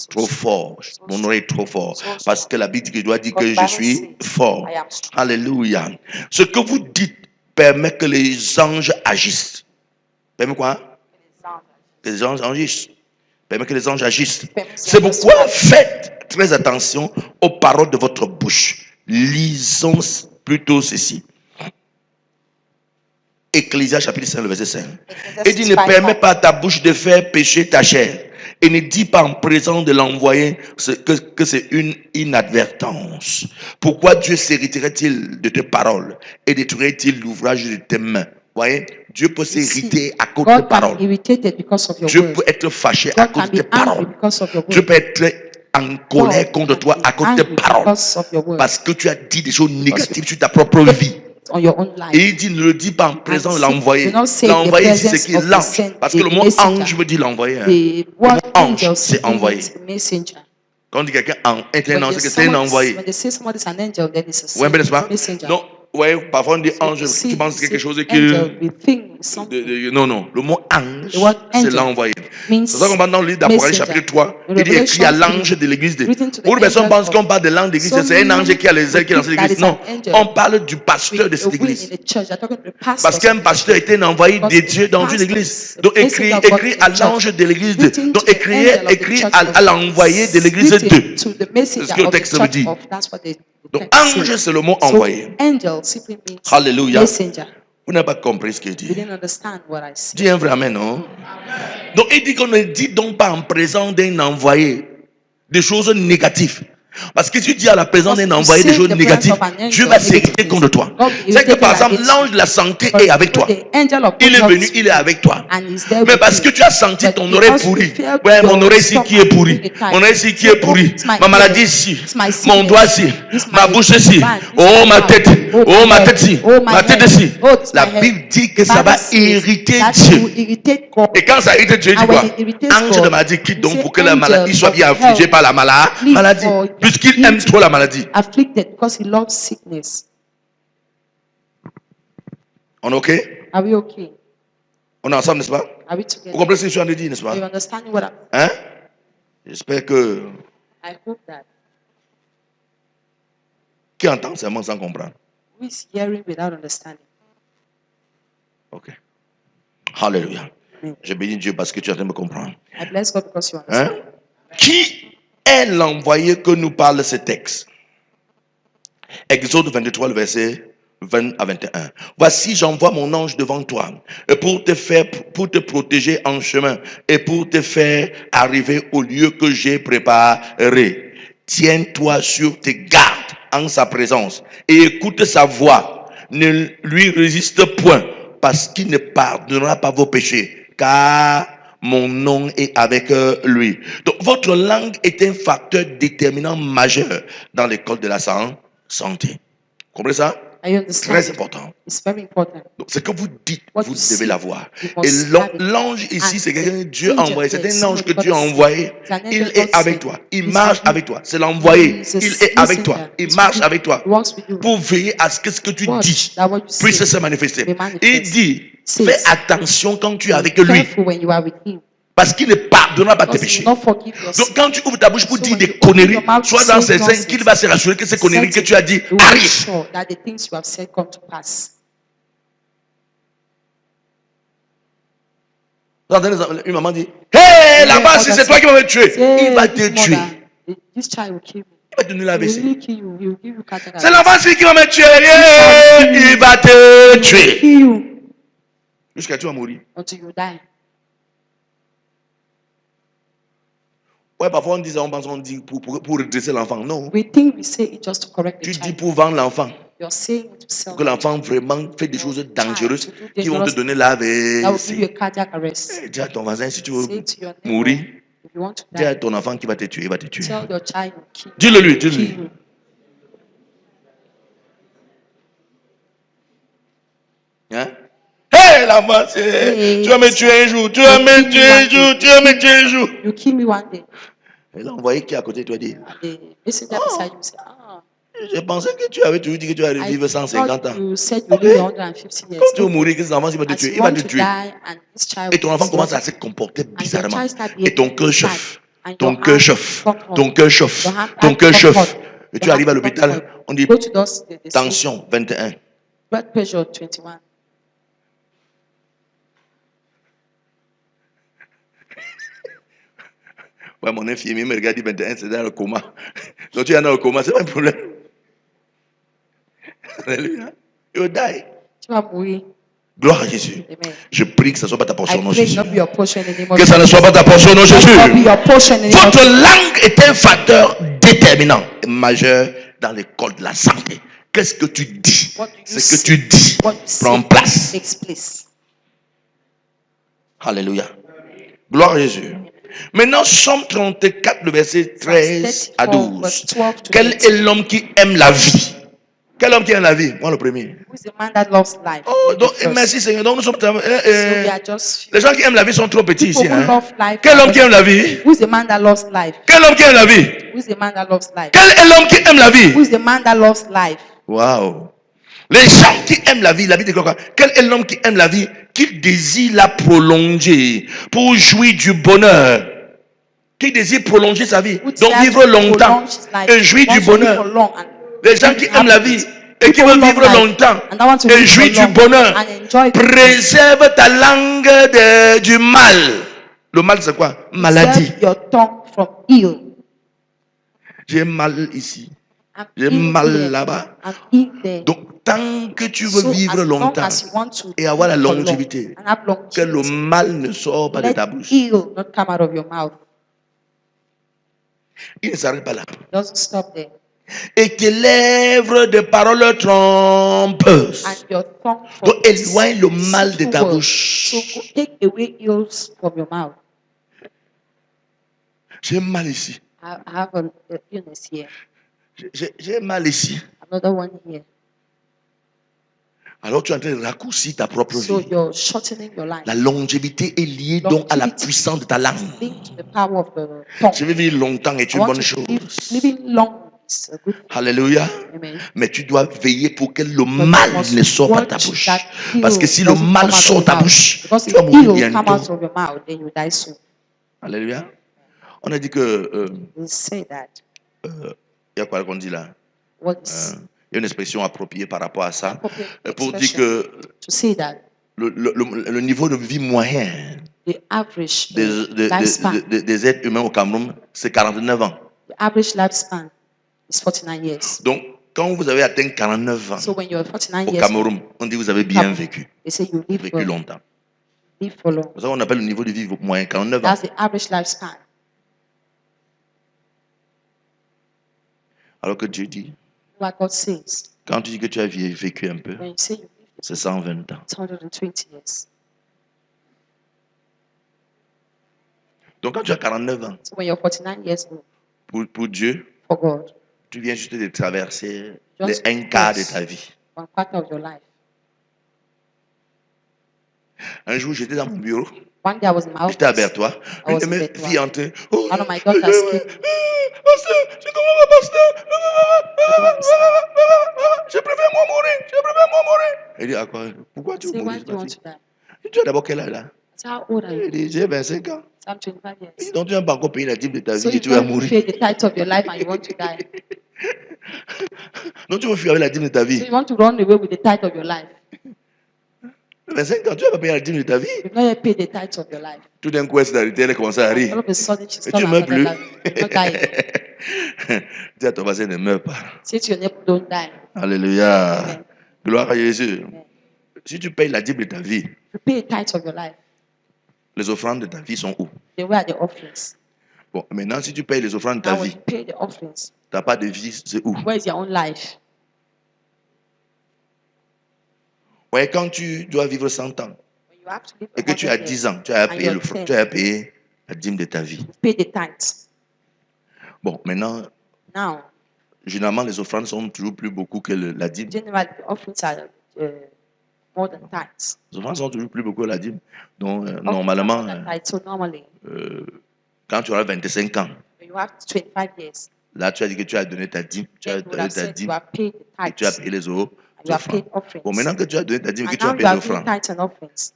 Trop fort. Mon oreille est trop fort. Parce que la Bible dit que je dois dire que je suis fort. Alléluia. Ce que vous dites permet que les anges agissent. Permet quoi? Que les anges agissent. Permet que les anges agissent. C'est pourquoi faites très attention aux paroles de votre bouche. Lisons plutôt ceci. Ecclésias chapitre 5, le verset 5. Et dit, ne permets pas à ta bouche de faire pécher ta chair. Et ne dis pas en présence de l'envoyé que c'est une inadvertance. Pourquoi Dieu s'hériterait-il de tes paroles et détruirait-il l'ouvrage de tes mains? Voyez, Dieu peut s'irriter à cause de tes paroles. Dieu peut être fâché à cause de tes paroles. Dieu peut être en colère contre toi à cause de tes paroles. Parce que tu as dit des choses négatives sur ta propre vie. Et il dit, ne le dis pas en présence de l'envoyé. L'envoyé, c'est ce qui est l'ange. Parce que le mot ange veut dire l'envoyé. Le mot ange, c'est envoyé. Quand on dit quelqu'un est un ange, c'est que c'est un envoyé. Oui, mais n'est-ce pas? Non. Ouais, parfois on dit ange, tu penses quelque chose que... Non, le mot ange, c'est l'envoyé. C'est ça qu'on parle dans le livre d'Apocalypse chapitre 3. Il dit écrit à l'ange de l'église. Beaucoup de personnes pensent qu'on parle de l'ange de l'église, c'est un ange qui a les ailes qui est dans cette église. Non, on parle du pasteur de cette église. Parce qu'un pasteur était un envoyé de Dieu dans une église. Donc écrit à l'ange de l'église 2. Donc écrit à l'envoyé de l'église 2. C'est ce que le texte veut dire. Donc ange, c'est le mot envoyé. Alléluia. Vous n'avez pas compris ce qu'il dit. Dis un vrai amen, non? Donc il dit qu'on ne dit donc pas en présence d'un envoyé des choses négatives. Parce que si tu dis à la présence d'un envoyé des choses négatives, Dieu va s'irriter contre toi. C'est que par exemple, l'ange de la santé est avec toi. Il est venu, il est avec toi. Mais parce que tu as senti ton oreille pourrie. Ouais, mon oreille ici qui est pourrie. Mon oreille ici qui est pourrie. Ma maladie ici. Mon doigt ici. Ma bouche ici. Oh ma tête. Oh ma tête ici. Ma tête ici. La Bible dit que ça va irriter Dieu. Et quand ça irrite Dieu, il dit quoi? Ange de maladie quitte donc pour que la maladie soit bien affligée par la maladie. Puisqu'il aime trop la maladie. Afflicted because he loves sickness. On est OK? Are we okay? On est ensemble, n'est-ce pas? Are we together? Vous comprenez ce que je suis en train de dire, n'est-ce pas? You understand what I'm... Hein? J'espère que... I hope that. Qui entend seulement sans comprendre? Who is hearing without understanding? OK. Alléluia. Je bénis Dieu parce que tu es en train de me comprendre. I bless God because you understand. Hein? Qui est l'envoyé que nous parle ce texte? Exode 23, le verset 20 à 21. Voici, j'envoie mon ange devant toi pour te protéger en chemin et pour te faire arriver au lieu que j'ai préparé. Tiens-toi sur tes gardes en sa présence et écoute sa voix. Ne lui résiste point parce qu'il ne pardonnera pas vos péchés, car mon nom est avec lui. Donc, votre langue est un facteur déterminant majeur dans l'école de la santé. Vous comprenez ça? Très important. It's very important. Donc, ce que vous dites, vous devez l'avoir. Et l'ange ici, c'est quelqu'un que Dieu a envoyé. C'est un ange que Dieu a envoyé. Il est avec toi. Il marche avec toi. C'est l'envoyé. Il est avec toi. Il marche avec toi. Pour veiller à ce que tu dis puisse se manifester. Il dit, fais attention quand tu es avec lui. Parce qu'il ne pardonnera pas tes péchés. Donc quand tu ouvres ta bouche pour dire des conneries, sois dans ses seins qu'il va se rassurer que ces conneries que tu as dit arrivent. Vous entendez une maman dit, hey, là-bas, si c'est toi qui vas me tuer, il va te tuer. This child will kill me. Il va te donner la He will vessie. really kill you. He will give you cardiac C'est arrest. l'enfant qui va me tuer. Yeah, il va te He will tuer. kill you Jusqu'à tu vas mourir. until you die. Ouais, parfois on dit pour redresser l'enfant. Non. We think we say it just to correct the Tu dis child. pour vendre l'enfant. You're saying it to sell Pour que the l'enfant child. vraiment fait des choses dangereuses To do qui vont te dangerous donner la That will give you a vessie. cardiac arrest. Dis à ton voisin, si tu Say veux to your neighbor, mourir, if you want to dis à die, ton enfant qui va te tuer, il va te tuer. tell your child will kill you. Dis-le lui, Kill dis-le. you. Hein? Hey, l'enfant, Hey, tu vas me tuer un jour, tu vas me tuer un jour, tu vas me tuer un jour. You kill me one day. Et là, on voyait qui est à côté de toi dit, And the messenger beside you say, je pensais que tu avais toujours dit que tu allais I vivre 150 thought ans. you said you live 150 years. Quand tu vas mourir, que cet enfant il va te As tuer, you il va want te to tuer. die and this child Et ton enfant will commence à slaughter se comporter and your bizarrement. child start Et ton behaving cœur bad. chauffe. And Ton your cœur heart chauffe. becomes hot. Ton cœur chauffe. Your heart Ton cœur becomes chauffe. hot. Et tu Your arrives à heart becomes l'hôpital, hot. on dit Go to those, they say, tension 21. blood pressure 21. Ouais, mon infirmier me regarde, dit 21, c'est dans le coma. Donc tu es dans le coma, c'est pas un problème. Alléluia. You die. Tu vas mourir. Gloire à Jésus. Amen. Je prie que ce ne soit pas ta I portion au nom de pray it Jésus. not be your portion in the name of Que ça ne soit pas ta portion au nom de Let it not be Jésus. your portion in the name of Votre langue est un facteur déterminant et majeur dans l'école de la santé. Qu'est-ce que tu dis? What do you Ce que say? tu dis What you say prend place. takes place. Alléluia. Gloire à Jésus. Maintenant, Somme 34, le verset 13 à 12. verse 12 to Quel 18. est l'homme qui aime la vie? Quel homme qui aime la vie? Moi, le premier. Who is the man that loves life? Oh, The donc, first. merci Seigneur. Donc, nous sommes. So we are just few. Les gens qui aiment la vie sont trop petits People ici. who Hein? love life. Quel homme qui aime la vie? Who is the man that loves life? Quel homme qui aime la vie? Who is the man that loves life? Quel est l'homme qui aime la vie? Who is the man that loves life? Waouh. Les gens qui aiment la vie dit quoi? Quel est l'homme qui aime la vie, qui désire la prolonger pour jouir du bonheur? Qui désire prolonger sa vie, Who donc desires vivre to longtemps prolong his life, et jouir wants du to live bonheur. for long and Les gens qui aiment la vie et qui People veulent love vivre life longtemps and that want to et live jouir for du long bonheur, and enjoy the préserve ta langue du mal. Le mal, c'est quoi? Maladie. Preserve your tongue from ill. J'ai mal ici. I'm J'ai ill mal here. là-bas. I'm ill there. Donc, tant que tu veux So vivre as long longtemps as you want to et avoir la live for long longévité, and have que le longevity, mal ne sort pas de let ta bouche. ill not come out of your mouth. Il ne s'arrête pas là. It doesn't stop there. Et tes lèvres de paroles trompeuses. And your tongue from Donc, éloigne le mal de deceitful ta words. bouche. So take away ills from your mouth. J'ai mal ici. I have an illness here. J'ai mal ici. Another one here. Alors tu es en train de raccourcir ta propre So vie. you're shortening your life. La longévité est liée donc à la Longevity puissance de ta langue. Linked to the power of the tongue. Je vais vivre longtemps est I une want bonne to chose. living long is a good thing. Alléluia. Amen. Mais tu dois veiller pour que le But mal you must ne sorte pas de ta watch bouche. that ill Parce que si le doesn't come mal out of sort de your ta mouth. bouche, Because tu vas if mourir ill come out bientôt. of your mouth, then you die soon. Alléluia. On a dit que We say that. il y a quoi qu'on dit là? What is Il y a une expression appropriée par rapport à ça. appropriate Pour dire expression que to say that le niveau de vie moyen the average des des êtres humains au Cameroun, c'est 49 ans. the average lifespan is 49 years. Donc, quand vous avez atteint 49 ans So when you're 49 au years, Cameroun, on dit que vous avez bien vécu, they say you live vécu longtemps. for long. C'est ça qu'on appelle le niveau de vie moyen, 49 ans. That's the average lifespan. Alors que Dieu dit, What God says. quand tu dis que tu as vécu un peu, When you say you live c'est 120 ans. 120 years. Donc, quand tu as 49 ans, So when you're 49 years old, pour Dieu, for God, tu viens juste de traverser Just un quart de cross. ta vie. 1/4 of your life. Un jour, j'étais dans mon bureau, One day I was in my j'étais à office. Bertois, I une was de in mes Bertois. filles entrées. Oh, One of my daughters came. pasteur, je comprends pas, pasteur. Je préfère moi mourir, je préfère moi mourir. Elle dit, à quoi? Pourquoi tu Say, veux why mourir? do you want to die? Tu as d'abord quel âge là? So how old are you? Elle dit, j'ai 25 ans. So I'm 25 Elle dit, years. donc tu n'as pas encore payé la dîme de ta So vie et you tu vas don't mourir. pay the tithe of your life and you want to die. Donc tu veux fuir avec la dîme de ta So vie. you want to run away with the tithe of your life. 25 ans, tu vas pas payer la dîme de ta vie. You've not yet paid the tithes of your life. Tout d'un coup, elle s'est arrêtée, elle a commencé à All rire. of a sudden, she's Et turned tu ne meurs another plus. life. You're not dying. Dis à ton voisin, ne meurs pas. Say to your neighbor, don't die. Alléluia. Amen. Gloire à Jésus. Amen. Si tu payes la dîme de ta vie, You pay the tithes of your life. les offrandes de ta vie sont où? They were the offerings. Bon, maintenant, si tu payes les offrandes de ta Now, when vie, you pay the offerings, tu n'as pas de vie, c'est où? where is your own life? Ouais, quand tu dois vivre 100 ans When you have to live et que tu as 100 10 years, ans, tu as and payé, you're 10, tu as payé la dîme de ta vie. you pay the tithes. Bon, maintenant, Now, généralement, les offrandes sont toujours plus beaucoup que la dîme. generally, the offerings are more than tithes. Les offrandes sont toujours plus beaucoup que la dîme. Donc, Offerings are normalement, more than tithes. So normally, quand tu auras 25 ans, when you have 25 years, là, tu as dit que tu as donné ta dîme, tu as then you would donné have ta said dîme you have paid the et tu as tithes. payé les And you have paid offrandes. offerings. Bon, maintenant que tu as donné ta dîme et que And tu as now you payé les are giving offrandes, tithes and offerings.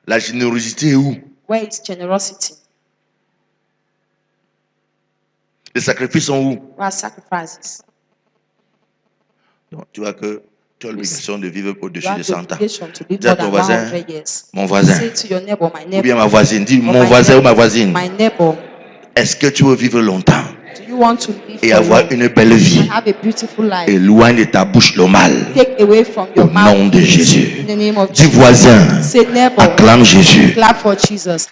la générosité est où? Where is generosity? Les sacrifices sont où? Where are sacrifices? Donc, tu vois que tu as l'obligation de vivre You au-dessus have de the 100 ans. obligation to live Dis à more ton than voisin, 100 years. mon voisin, Say to your neighbor, my ou bien ma neighbor, voisine, dis or mon my voisin ou ma neighbor, voisine, my neighbor, est-ce que tu veux vivre longtemps do you want to live et for avoir long une belle vie and have a beautiful life? et loin de ta bouche le mal? Take away from Au your mouth nom de evil. Jésus. In the name of Dis Jesus. voisin, Say neighbor, acclame Jésus. clap for Jesus.